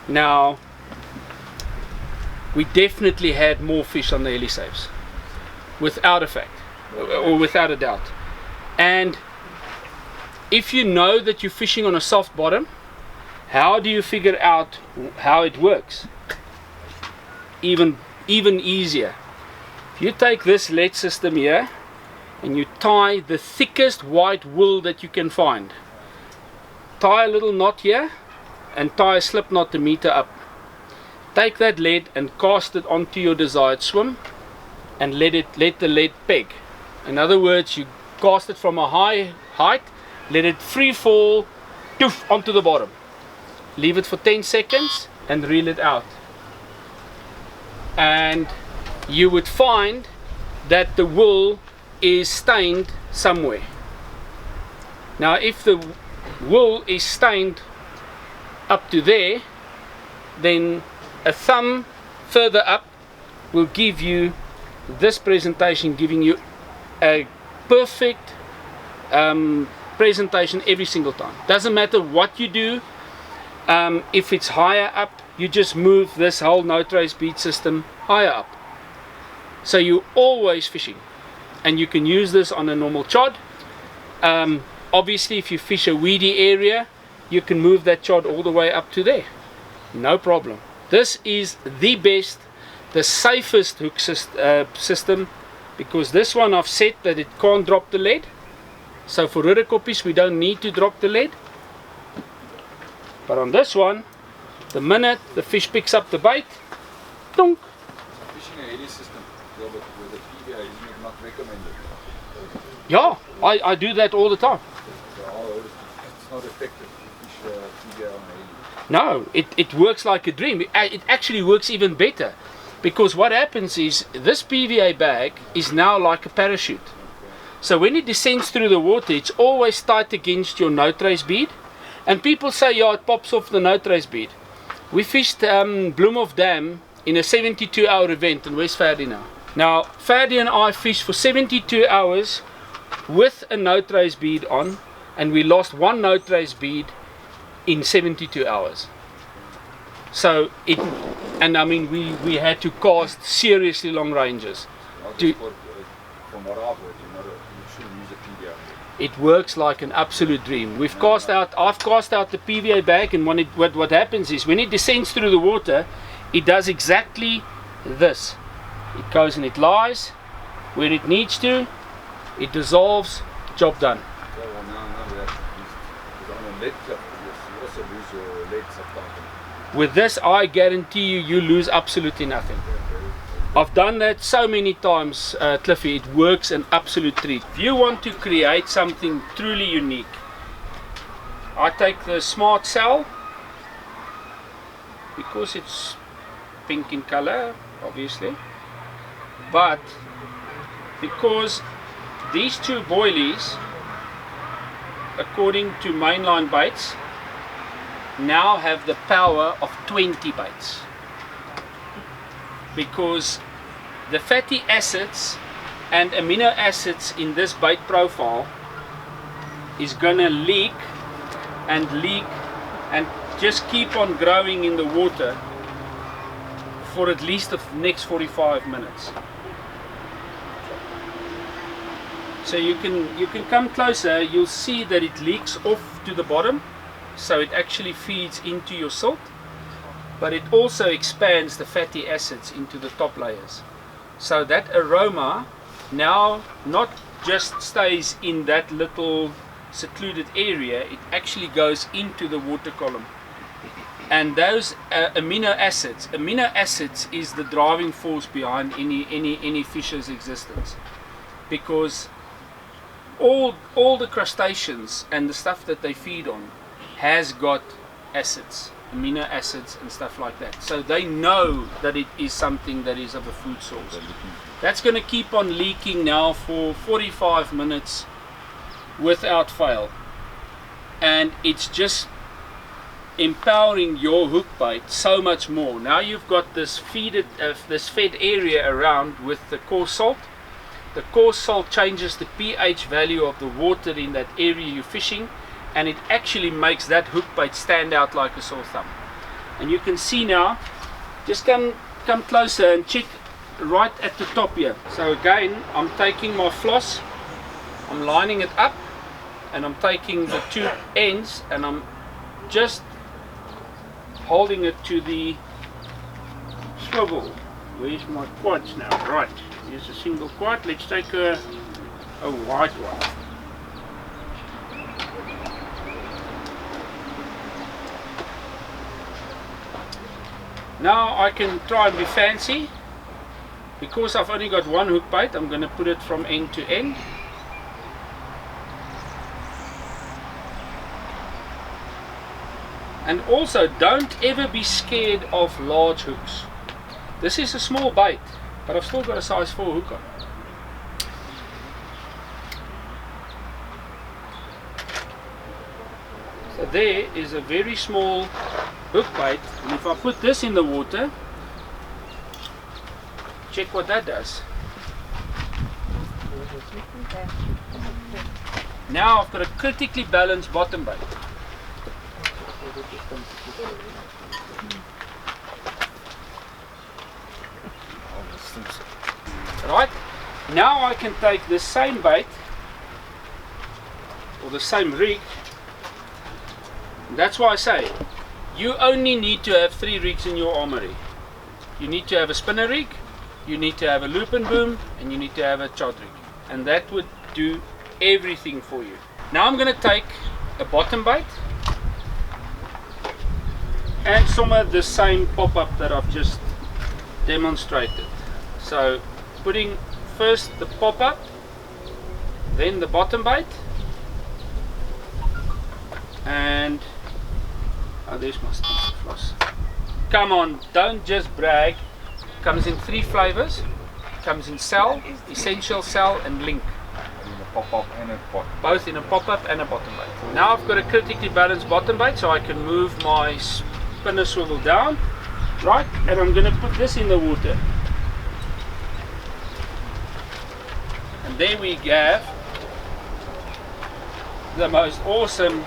S1: Now, we definitely had more fish on the HeliSafes, without a fact, or without a doubt. And if you know that you're fishing on a soft bottom, how do you figure out how it works? Even easier. If you take this lead system here and you tie the thickest white wool that you can find, tie a little knot here and tie a slip knot a meter up. Take that lead and cast it onto your desired swim and let the lead peg. In other words, you cast it from a high height, let it free fall doof, onto the bottom. Leave it for 10 seconds and reel it out. And you would find that the wool is stained somewhere. Now, if the wool is stained up to there, then a thumb further up will give you this presentation, giving you a perfect presentation every single time. Doesn't matter what you do. If it's higher up, you just move this whole no trace bead system higher up. So you're always fishing, and you can use this on a normal chod. Obviously, if you fish a weedy area, you can move that chod all the way up to there. No problem. This is the best, the safest hook system, because this one I've set that it can't drop the lead. So for ridderkoppies, we don't need to drop the lead. But on this one, the minute the fish picks up the bait, donk.
S6: Fishing a heli system, Robert, with a PVA is not recommended.
S1: Yeah, I do that all the time.
S6: It's not effective to fish PVA on a heli.
S1: No, it works like a dream. It actually works even better, because what happens is this PVA bag is now like a parachute. So when it descends through the water, it's always tight against your no trace bead. And people say, yeah, it pops off the no trace bead. We fished Bloemhof Dam in a 72-hour event in West Verdi now. Now, Verdi and I fished for 72 hours with a no trace bead on, and we lost one no trace bead in 72 hours. So and I mean, we had to cast seriously long ranges.
S6: From what I've heard, you shouldn't use a PVA.
S1: It works like an absolute dream. I've cast out the PVA bag, and what happens is when it descends through the water, it does exactly this. It goes and it lies where it needs to, it dissolves, job done.
S6: Yeah, well, now we have to use it. On a lead clip, you also lose your lead subtitle.
S1: With this, I guarantee you lose absolutely nothing. I've done that so many times, Cliffy. It works an absolute treat. If you want to create something truly unique, I take the Smart Cell, because it's pink in color, obviously, but because these two boilies, according to mainline baits, now have the power of 20 baits. Because the fatty acids and amino acids in this bait profile is gonna leak and just keep on growing in the water for at least the next 45 minutes. So you can come closer, you'll see that it leaks off to the bottom, so it actually feeds into your silt. But it also expands the fatty acids into the top layers. So that aroma now not just stays in that little secluded area, it actually goes into the water column. And those amino acids is the driving force behind any fish's existence. Because all the crustaceans and the stuff that they feed on has got acids. Amino acids and stuff like that, so they know that it is something that is of a food source. That's going to keep on leaking now for 45 minutes without fail. and it's just empowering your hook bait so much more. Now you've got this fed area around with the coarse salt. The coarse salt changes the pH value of the water in that area you're fishing, and it actually makes that hook bait stand out like a sore thumb. And you can see now, just come closer and check right at the top here. So again, I'm taking my floss, I'm lining it up, and I'm taking the two ends and I'm just holding it to the swivel. Where's my quads now? Right, here's a single quad. Let's take a wide one. Now I can try and be fancy. Because I've only got one hook bait, I'm going to put it from end to end. And also, don't ever be scared of large hooks. This is a small bait, but I've still got a size 4 hook on. So there is a very small hook bait, and if I put this in the water, check what that does. Now I've got a critically balanced bottom bait. Right, now I can take the same bait or the same rig. That's why I say you only need to have 3 rigs in your armory. You need to have a spinner rig, you need to have a lupine boom, and you need to have a chod rig, and that would do everything for you. Now I'm going to take a bottom bait and some of the same pop-up that I've just demonstrated. So putting first the pop-up, then the bottom bait, and there's my piece of floss. Come on, don't just brag. Comes in 3 flavors. Comes in cell, essential cell, and link.
S6: In a pop-up and a pot.
S1: Both in a pop-up and a bottom bait. Now I've got a critically balanced bottom bait, so I can move my spinner swivel down, right? And I'm going to put this in the water. And there we have the most awesome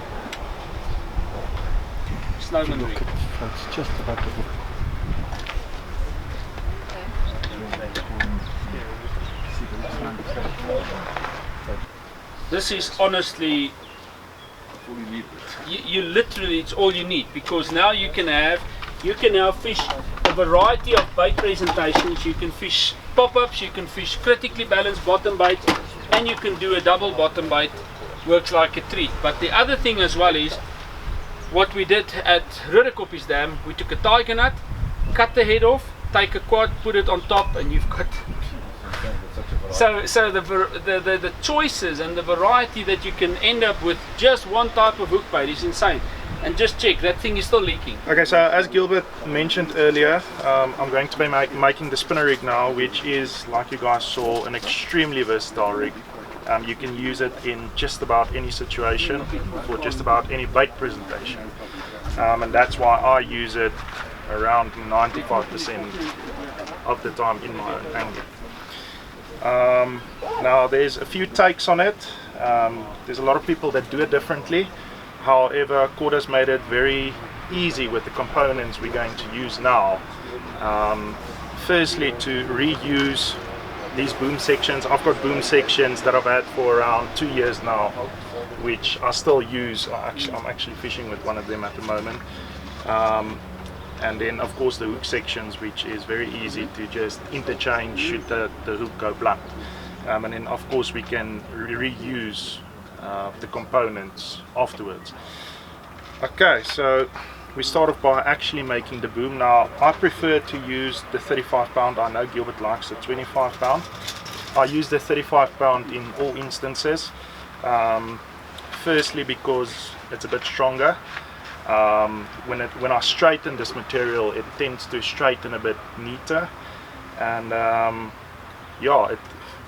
S1: snowman rig.
S3: It's just about the hook.
S1: This is honestly, you literally, it's all you need, because now you can now fish a variety of bait presentations. You can fish pop-ups, you can fish critically balanced bottom bait, and you can do a double bottom bait. Works like a treat. But the other thing as well is what we did at Ridderkoppies Dam. We took a tiger nut, cut the head off, take a quad, put it on top, and you've got so the choices and the variety that you can end up with just one type of hook bait is insane. And just check, that thing is still leaking.
S2: Okay, so as Gilbert mentioned earlier, I'm going to be making the spinner rig now, which is, like you guys saw, an extremely versatile rig. You can use it in just about any situation for just about any bait presentation, and that's why I use it around 95% of the time in my own angling. Now there's a few takes on it. There's a lot of people that do it differently. However, Corda's made it very easy with the components we're going to use now. Firstly, to reuse these boom sections. I've got boom sections that I've had for around 2 years now, which I still use. I'm actually fishing with one of them at the moment. And then of course the hook sections, which is very easy to just interchange should the hook go blunt. And then of course we can reuse the components afterwards. Okay, so we start off by actually making the boom. Now I prefer to use the 35 pound. I know Gilbert likes the 25 pound. I use the 35 pound in all instances. Firstly because it's a bit stronger. When I straighten this material, it tends to straighten a bit neater, and yeah,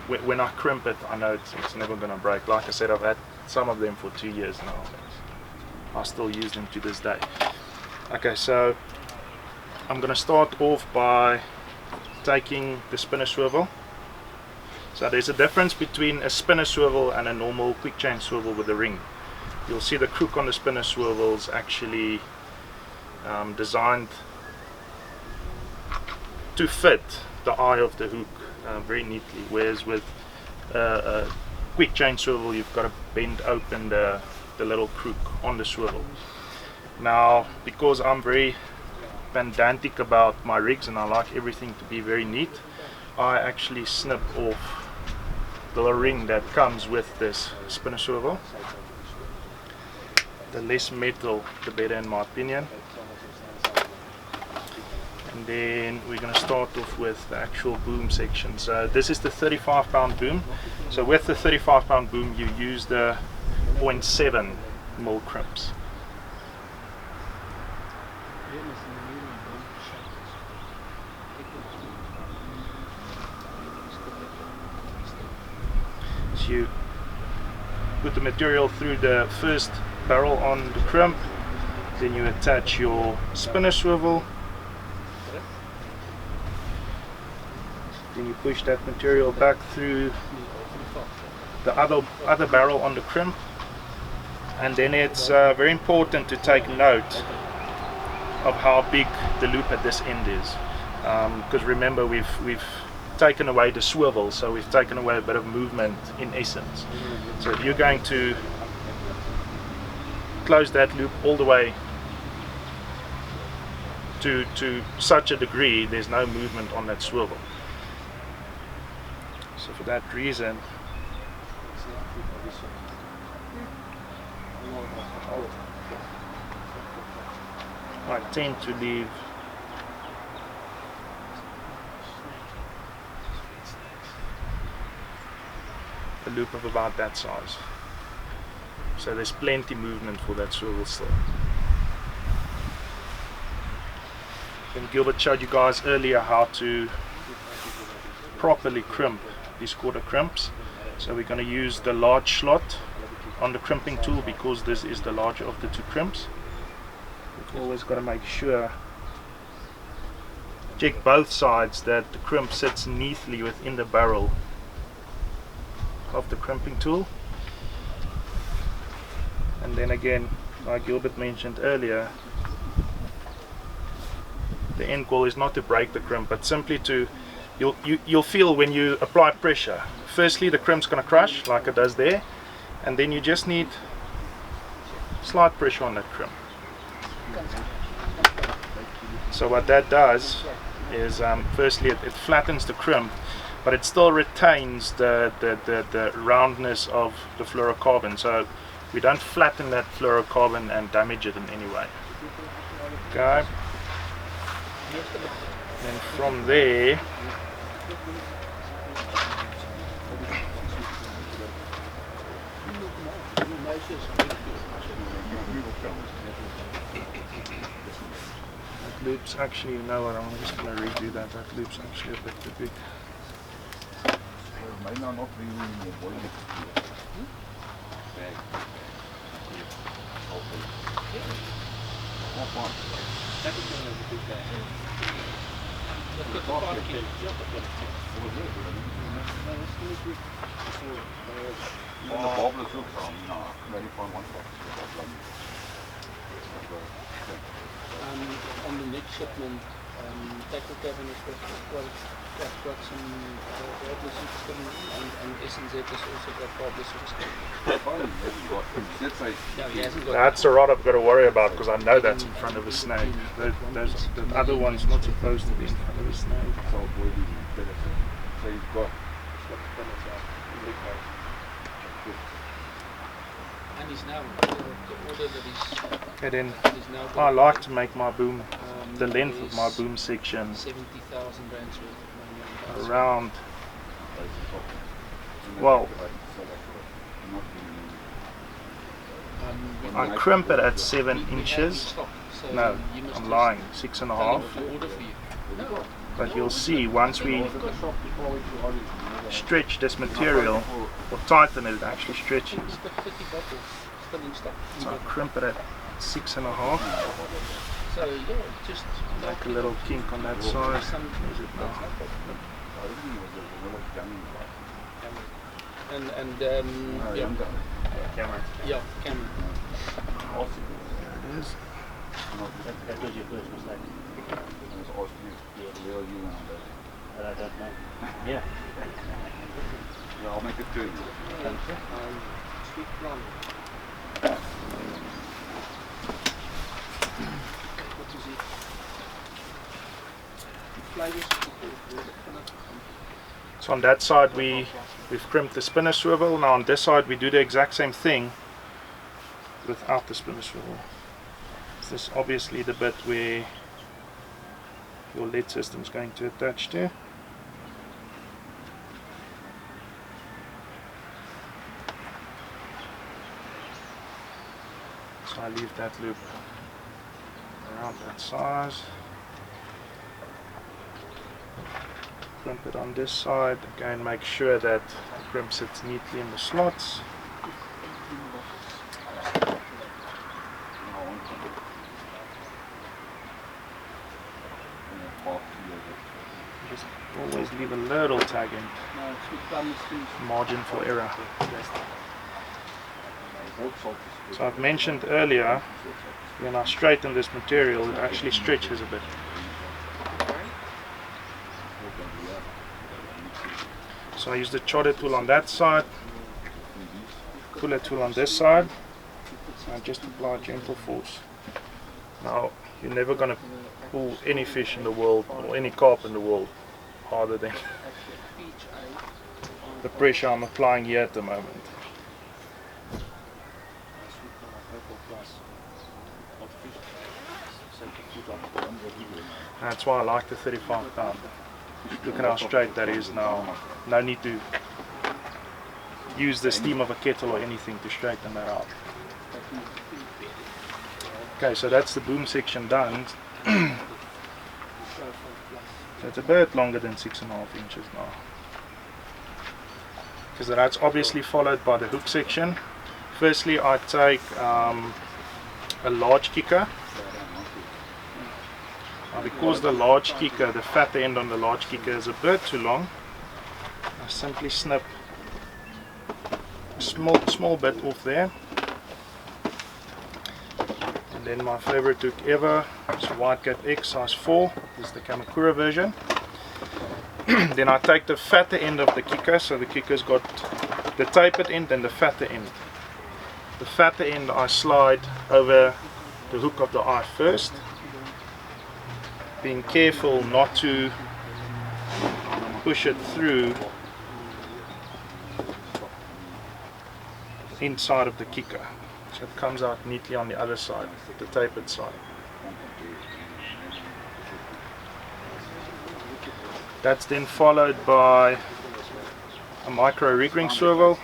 S2: when I crimp it, I know it's never going to break. Like I said, I've had some of them for 2 years now. I still use them to this day. Okay, so I'm going to start off by taking the spinner swivel. So there's a difference between a spinner swivel and a normal quick chain swivel with a ring. You'll see the crook on the spinner swivel is actually designed to fit the eye of the hook very neatly, whereas with a quick chain swivel you've got to bend open the little crook on the swivel. Now, because I'm very pedantic about my rigs and I like everything to be very neat, I actually snip off the little ring that comes with this spinner swivel. The less metal the better, in my opinion. And then we're going to start off with the actual boom section. So this is the 35-pound boom. So with the 35-pound boom you use the 0.7 mil crimps. So you put the material through the first barrel on the crimp, then you attach your spinner swivel, then you push that material back through the other barrel on the crimp, and then it's very important to take note of how big the loop at this end is, because remember we've taken away the swivel, so we've taken away a bit of movement in essence. So if you're going to close that loop all the way to such a degree, there's no movement on that swivel. So for that reason, I tend to leave a loop of about that size. So there's plenty movement for that swivel still. And Gilbert showed you guys earlier how to properly crimp these quarter crimps. So we're going to use the large slot on the crimping tool because this is the larger of the two crimps. We've always got to make sure, check both sides, that the crimp sits neatly within the barrel of the crimping tool. And then again, like Gilbert mentioned earlier, the end goal is not to break the crimp, but simply to, you'll feel when you apply pressure, firstly the crimp's going to crush like it does there, and then you just need slight pressure on that crimp. So what that does is firstly it flattens the crimp, but it still retains the roundness of the fluorocarbon, so we don't flatten that fluorocarbon and damage it in any way. Okay. And from there, that loop's actually, you know what, I'm just going to redo that. That loop's actually a bit too big.
S1: On the next shipment, tackle cabin is got some problems coming in, and SNZ has also got problems coming.
S2: That's a rod I've got to worry about because I know that's in front of a snake. The other one's not supposed to be in front of a snake.
S1: And he's now the order that he's.
S2: And then I like to make my boom, the length of my boom section
S1: 70,000 rands worth.
S2: around, well, I crimp it at 7 inches. No, I'm lying, 6.5. But you'll see once we stretch this material or tighten it, it actually stretches. So I crimp it at 6.5.
S1: So yeah, just
S2: Like a little kink on that side.
S1: some
S2: Is it now?
S1: and
S2: Yeah.
S5: Camera.
S1: yeah, camera.
S2: There it is.
S5: That was your first mistake. And I don't know. Yeah.
S6: Yeah, I'll make it good.
S1: Sweet blonde. What is it? Flavors.
S2: So on that side we've crimped the spinner swivel. Now on this side we do the exact same thing without the spinner swivel. This is obviously the bit where your lead system is going to attach to. So I leave that loop around that size. Crimp it on this side. Again, make sure that the crimp sits neatly in the slots. Just always leave a little tag in,
S1: No, sweet plum is finished.
S2: margin for error. So I've mentioned earlier, when I straighten this material, it actually stretches a bit. So I use the chodder tool on that side, puller tool on this side, and just apply gentle force. Now, you're never going to pull any fish in the world, or any carp in the world, harder than the pressure I'm applying here at the moment. That's why I like the 35 pound. Look at how straight that is now. No need to use the steam of a kettle or anything to straighten that out. Okay, so that's the boom section done. So it's a bit longer than 6.5 inches now. Because that's obviously followed by the hook section. Firstly, I take a large kicker. Now because the large kicker, the fat end on the large kicker is a bit too long, I simply snip a small bit off there. And then my favorite hook ever is White Cap X size 4. This is the Kamakura version. Then I take the fatter end of the kicker, so the kicker's got the tapered end and the fatter end. The fatter end I slide over the hook of the eye first, being careful not to push it through inside of the kicker, so it comes out neatly on the other side, the tapered side. That's then followed by a micro rig ring swivel.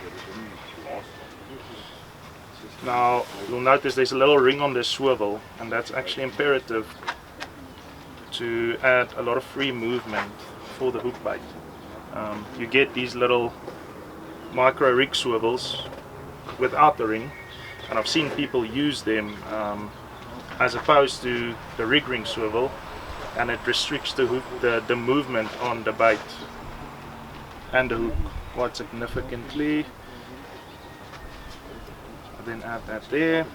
S2: Now you'll notice there's a little ring on this swivel, and that's actually imperative to add a lot of free movement for the hook bait. You get these little micro rig swivels without the ring, and I've seen people use them as opposed to the rig ring swivel, and it restricts the hook, the movement on the bait and the hook quite significantly. I then add that there.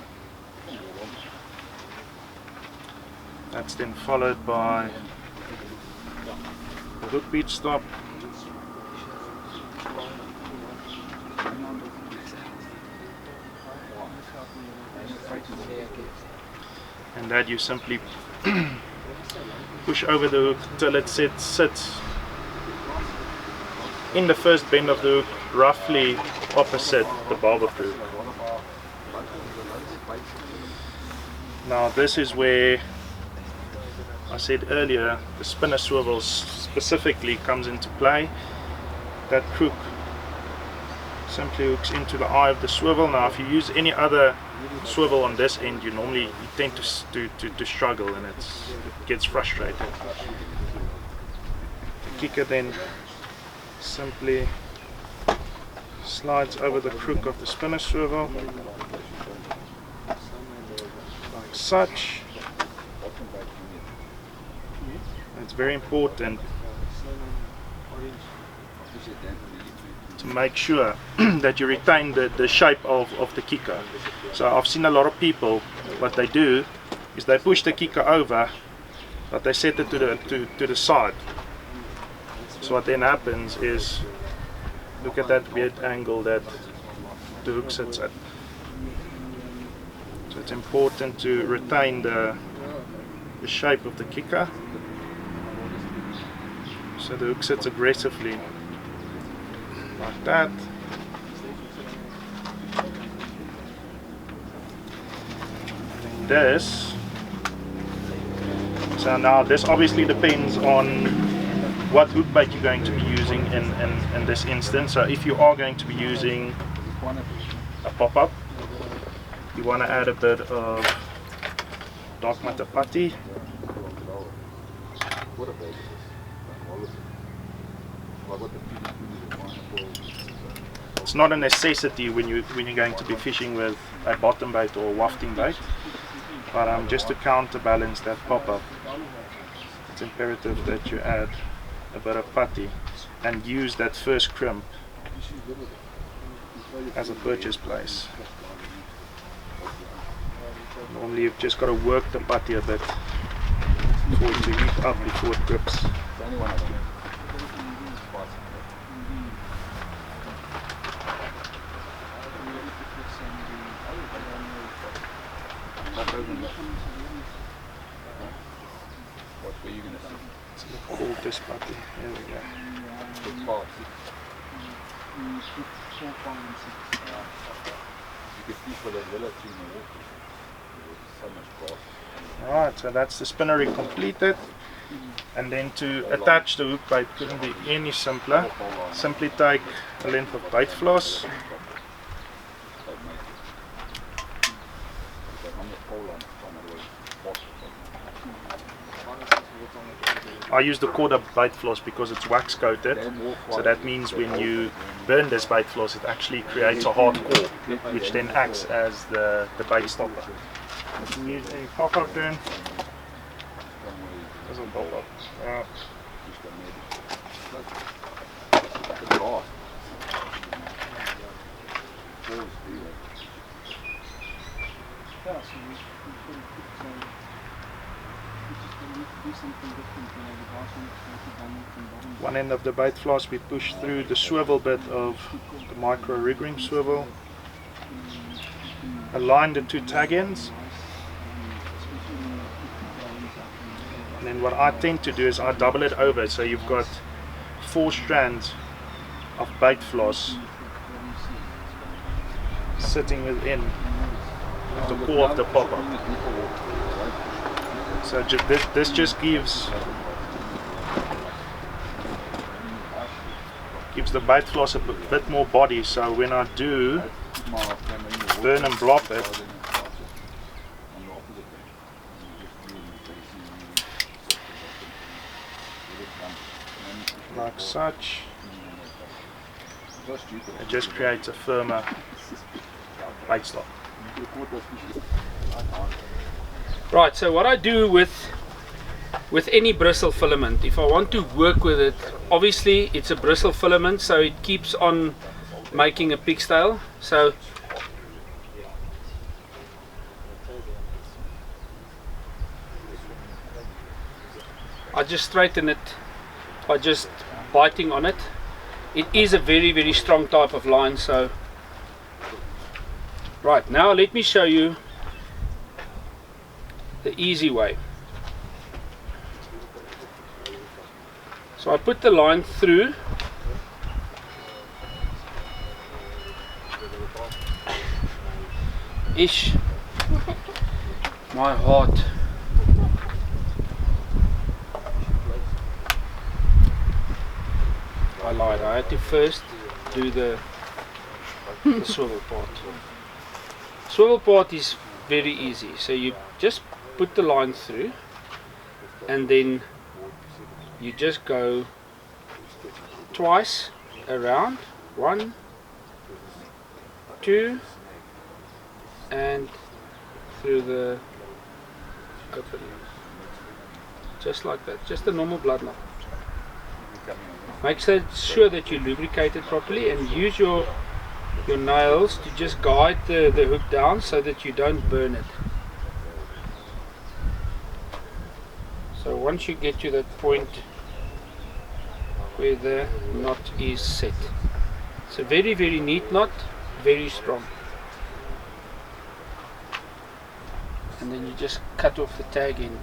S2: That's then followed by the hook bead stop. And that you simply push over the hook till it sits in the first bend of the hook, roughly opposite the barb of the hook. Now this is where I said earlier the spinner swivel specifically comes into play. That crook simply hooks into the eye of the swivel. Now if you use any other swivel on this end, you tend to struggle, and it gets frustrated. The kicker then simply slides over the crook of the spinner swivel, such. It's very important to make sure that you retain the shape of the kicker. So I've seen a lot of people, what they do is they push the kicker over, but they set it to the side. So what then happens is, look at that weird angle that the hook sits at. So it's important to retain the shape of the kicker, so the hook sits aggressively like that. And this, so now this obviously depends on what hook bait you're going to be using in this instance. So if you are going to be using a pop-up, you want to add a bit of dark matter putty. It's not a necessity when you're going to be fishing with a bottom bait or a wafting bait, but just to counterbalance that pop-up, it's imperative that you add a bit of putty and use that first crimp as a purchase place. Normally you've just got to work the putty a bit for it to heat up before it grips.
S6: What were you going to say?
S2: So hold this putty. There we go.
S6: It's fast. You could see for the villa tree in the water. So much grass.
S2: Alright, so that's the spinner rig completed. And then to attach the hook bait couldn't be any simpler. Simply take a length of bait floss, I use the quarter bait floss because it's wax coated, so that means when you burn this bait floss it actually creates a hard core, which then acts as the bait stopper. You can use a pop-up then. Doesn't pop up. One end of the bait floss we push through the swivel bit of the micro rig ring swivel. Align the two tag ends. And then what I tend to do is I double it over, so you've got 4 strands of bait floss sitting within the core of the pop-up. So this just gives the bait floss a bit more body, so when I do burn and blop it, like such, it just creates a firmer bait stop.
S1: Right, so what I do with any bristle filament, if I want to work with it, obviously it's a bristle filament, so it keeps on making a pigtail. So I just straighten it by just biting on it. It is a very, very strong type of line. So right, now let me show you the easy way. So I put the line through, ish, my heart. I lied, I had to first do the swivel part. Swivel part is very easy, so you just put the line through and then you just go twice around, 1, 2, and through the opening. Just like that, just a normal blood knot. Make sure that you lubricate it properly and use your nails to just guide the hook down so that you don't burn it. So once you get to that point where the knot is set, it's a very, very neat knot, very strong. And then you just cut off the tag end.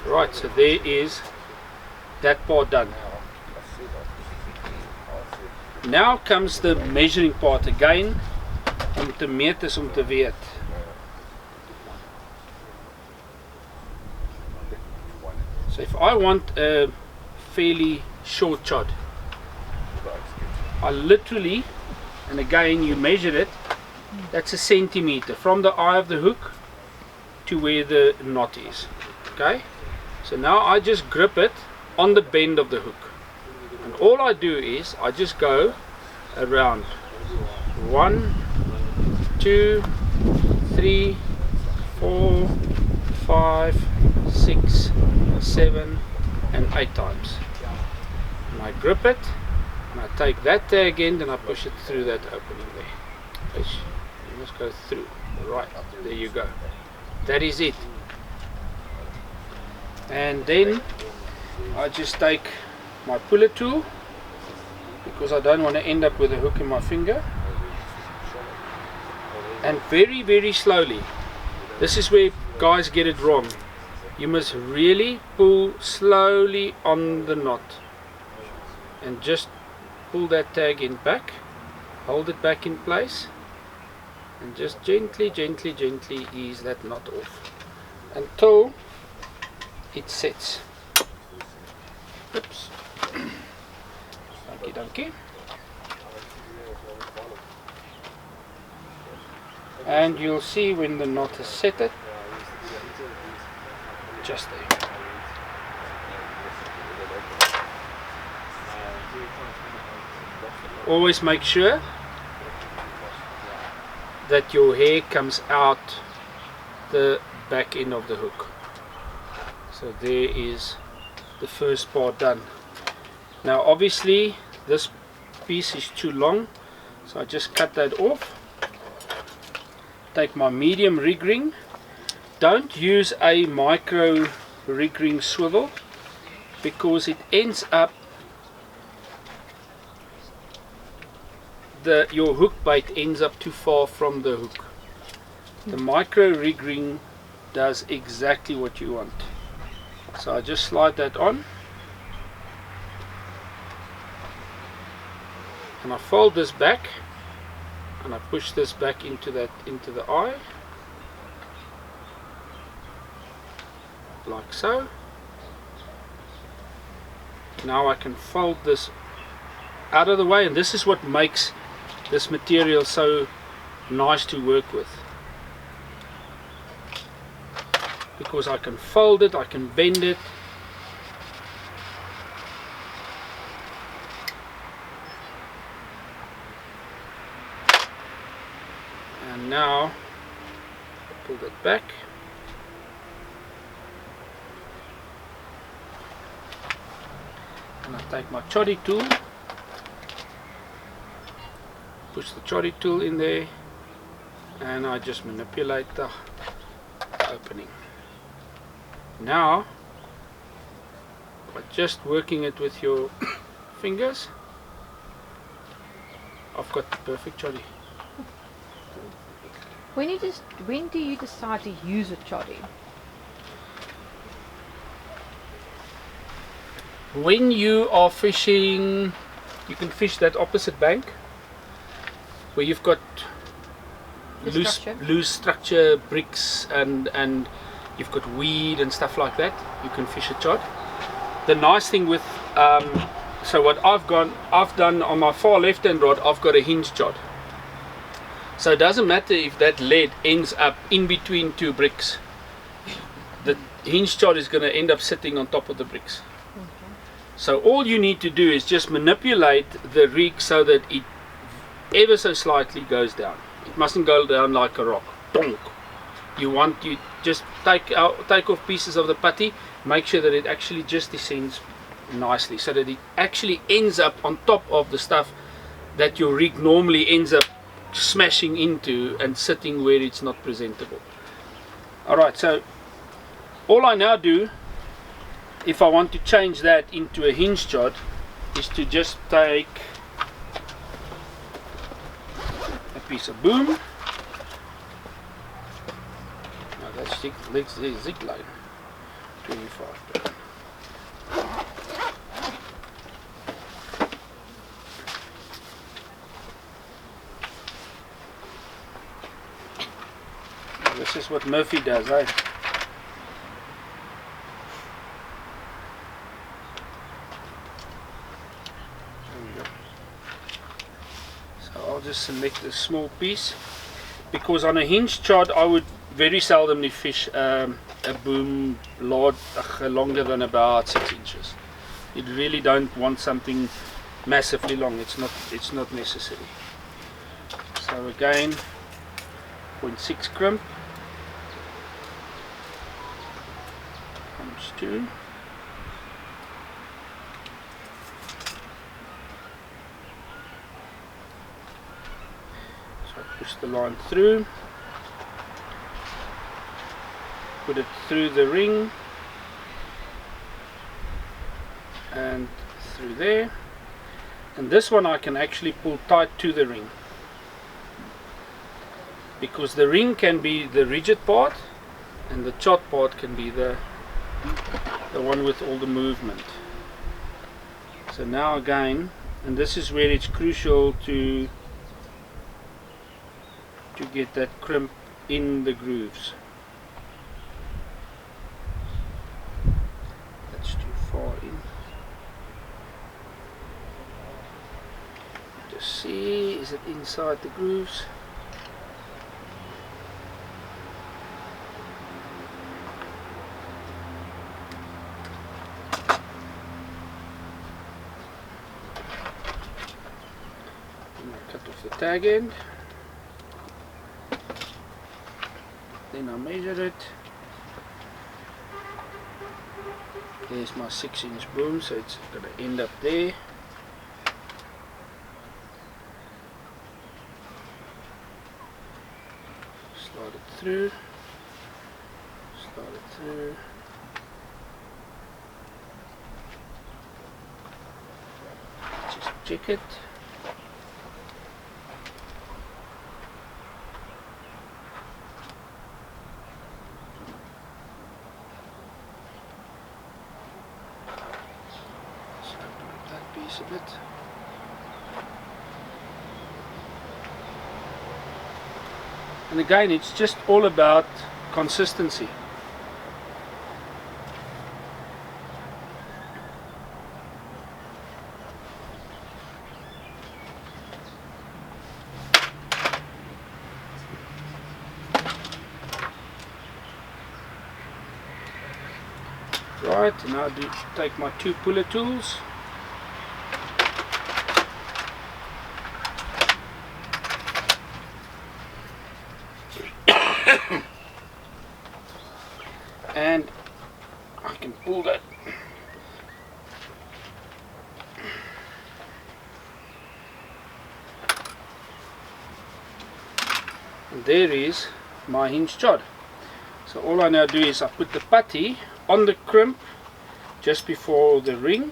S1: Right, so there is that part done. Now comes the measuring part again, om te meet is om te weet. So if I want a fairly short chod, I literally, and again you measure it, that's a centimeter from the eye of the hook to where the knot is. Okay, so now I just grip it on the bend of the hook, and all I do is I just go around 1, 2, 3, 4, 5, 6, 7 and 8 times, and I grip it and I take that tag end and I push it through that opening there. You must go through. Right, there you go. That is it. And then I just take my puller tool, because I don't want to end up with a hook in my finger, and very, very slowly, this is where guys get it wrong, you must really pull slowly on the knot and just pull that tag end back, hold it back in place, and just gently, gently, gently ease that knot off until it sets. Oops. Donkey, donkey. And you'll see when the knot is set it, just there. Always make sure that your hair comes out the back end of the hook. So there is the first part done. Now obviously this piece is too long, so I just cut that off. Take my medium rig ring. Don't use a micro rig ring swivel, because it ends up your hook bait ends up too far from the hook. The micro rig ring does exactly what you want. So I just slide that on, and I fold this back, and I push this back into the eye, like so. Now I can fold this out of the way, and this is what makes this material so nice to work with, because I can fold it, I can bend it, and now I pull that back, and I take my choddy tool, push the choddy tool in there, and I just manipulate the opening. Now by just working it with your fingers, I've got the perfect choddy.
S4: When do you decide to use a choddy?
S1: When you are fishing, you can fish that opposite bank where you've got loose structure, bricks, and you've got weed and stuff like that. You can fish a chod. The nice thing with so what I've done on my far left hand rod, I've got a hinge chod. So it doesn't matter if that lead ends up in between two bricks. The hinge chod is going to end up sitting on top of the bricks. So all you need to do is just manipulate the rig so that it ever so slightly goes down. It mustn't go down like a rock. Donk. You just take off pieces of the putty, make sure that it actually just descends nicely, so that it actually ends up on top of the stuff that your rig normally ends up smashing into and sitting where it's not presentable. Alright, so all I now do, if I want to change that into a hinge chod, is to just take a piece of boom. Now that's zig line 25. This is what Murphy does, eh? I'll just select a small piece, because on a hinge chod I would very seldomly fish a boom longer than about 6 inches. You really don't want something massively long. It's not necessary. So again, 0.6 crimp comes to. Push the line through, put it through the ring and through there, and this one I can actually pull tight to the ring, because the ring can be the rigid part and the chod part can be the one with all the movement. So now again, and this is where it's crucial to get that crimp in the grooves. That's too far in. Just see, is it inside the grooves? Cut off the tag end. Then I measure it. There's my 6-inch boom, so it's going to end up there. Slide it through. Slide it through. Just check it. A bit. And again, it's just all about consistency. Right, and now I take my 2 puller tools. And I can pull that and there is my hinge chod. So all I now do is I put the putty on the crimp just before the ring,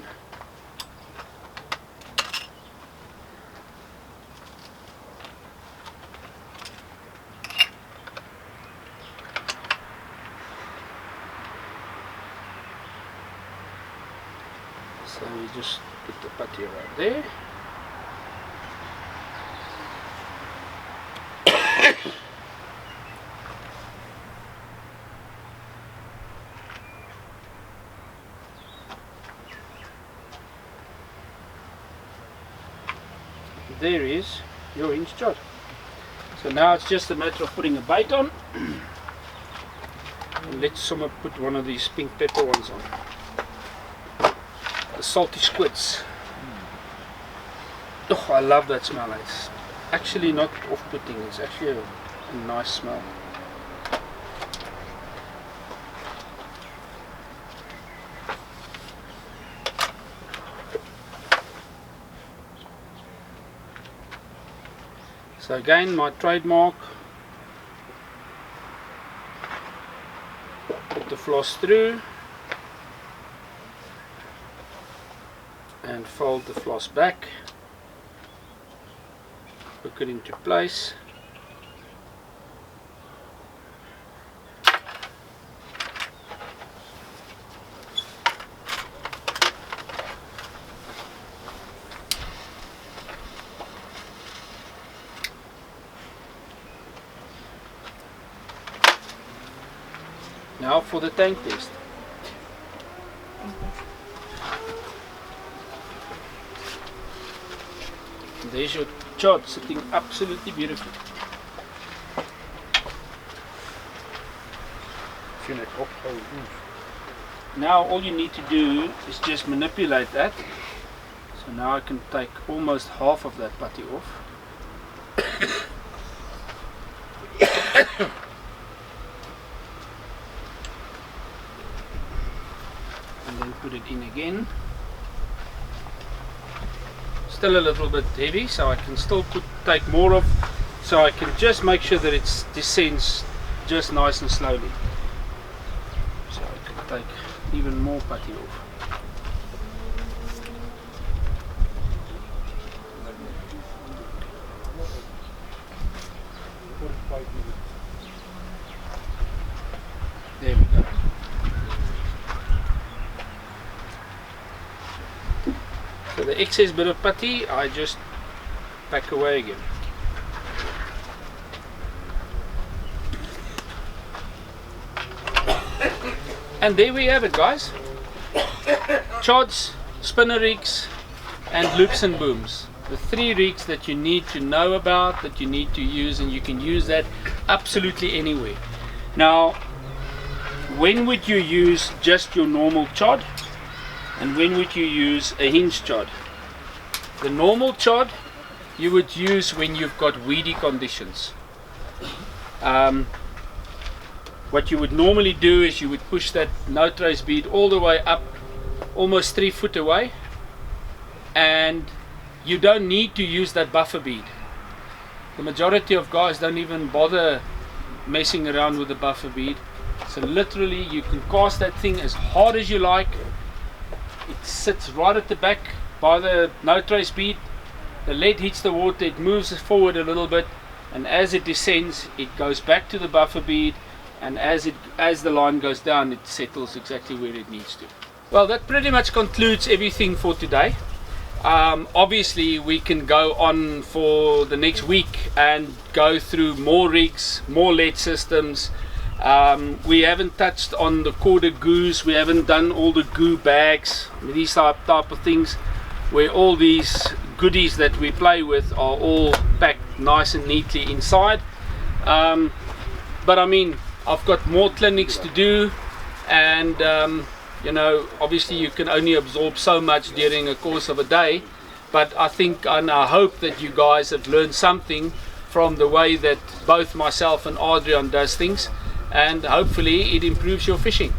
S1: so you just put the putty right there. There is your hinge chod. So now it's just a matter of putting a bait on. And let's someone put one of these pink pepper ones on. The salty squids. Oh, I love that smell. It's actually not off-putting, it's actually a nice smell. So again, my trademark, put the floss through and fold the floss back, hook it into place. Now for the tank test. There's your chod sitting absolutely beautifully. Now all you need to do is just manipulate that. So now I can take almost half of that putty off. And then put it in again. Still a little bit heavy, so I can still take more of, so I can just make sure that it descends just nice and slowly. So I can take even more putty off. There we go. So the excess bit of putty I just pack away again. And there we have it, guys. Chods, spinner rigs and loops and booms. The 3 rigs that you need to know about, that you need to use, and you can use that absolutely anywhere. Now, when would you use just your normal chod? And when would you use a hinge chod? The normal chod you would use when you've got weedy conditions. What you would normally do is you would push that no trace bead all the way up, almost 3 foot away, and you don't need to use that buffer bead. The majority of guys don't even bother messing around with the buffer bead. So literally you can cast that thing as hard as you like. It sits right at the back by the no trace bead. The lead hits the water, it moves forward a little bit, and as it descends it goes back to the buffer bead, and as the line goes down it settles exactly where it needs to. Well, that pretty much concludes everything for today. Obviously we can go on for the next week and go through more rigs, more lead systems. We haven't touched on the corded goos, we haven't done all the goo bags, these type of things, where all these goodies that we play with are all packed nice and neatly inside. But I mean, I've got more clinics to do, and you know, obviously you can only absorb so much during a course of a day, but I think and I hope that you guys have learned something from the way that both myself and Adrian does things, and hopefully it improves your fishing.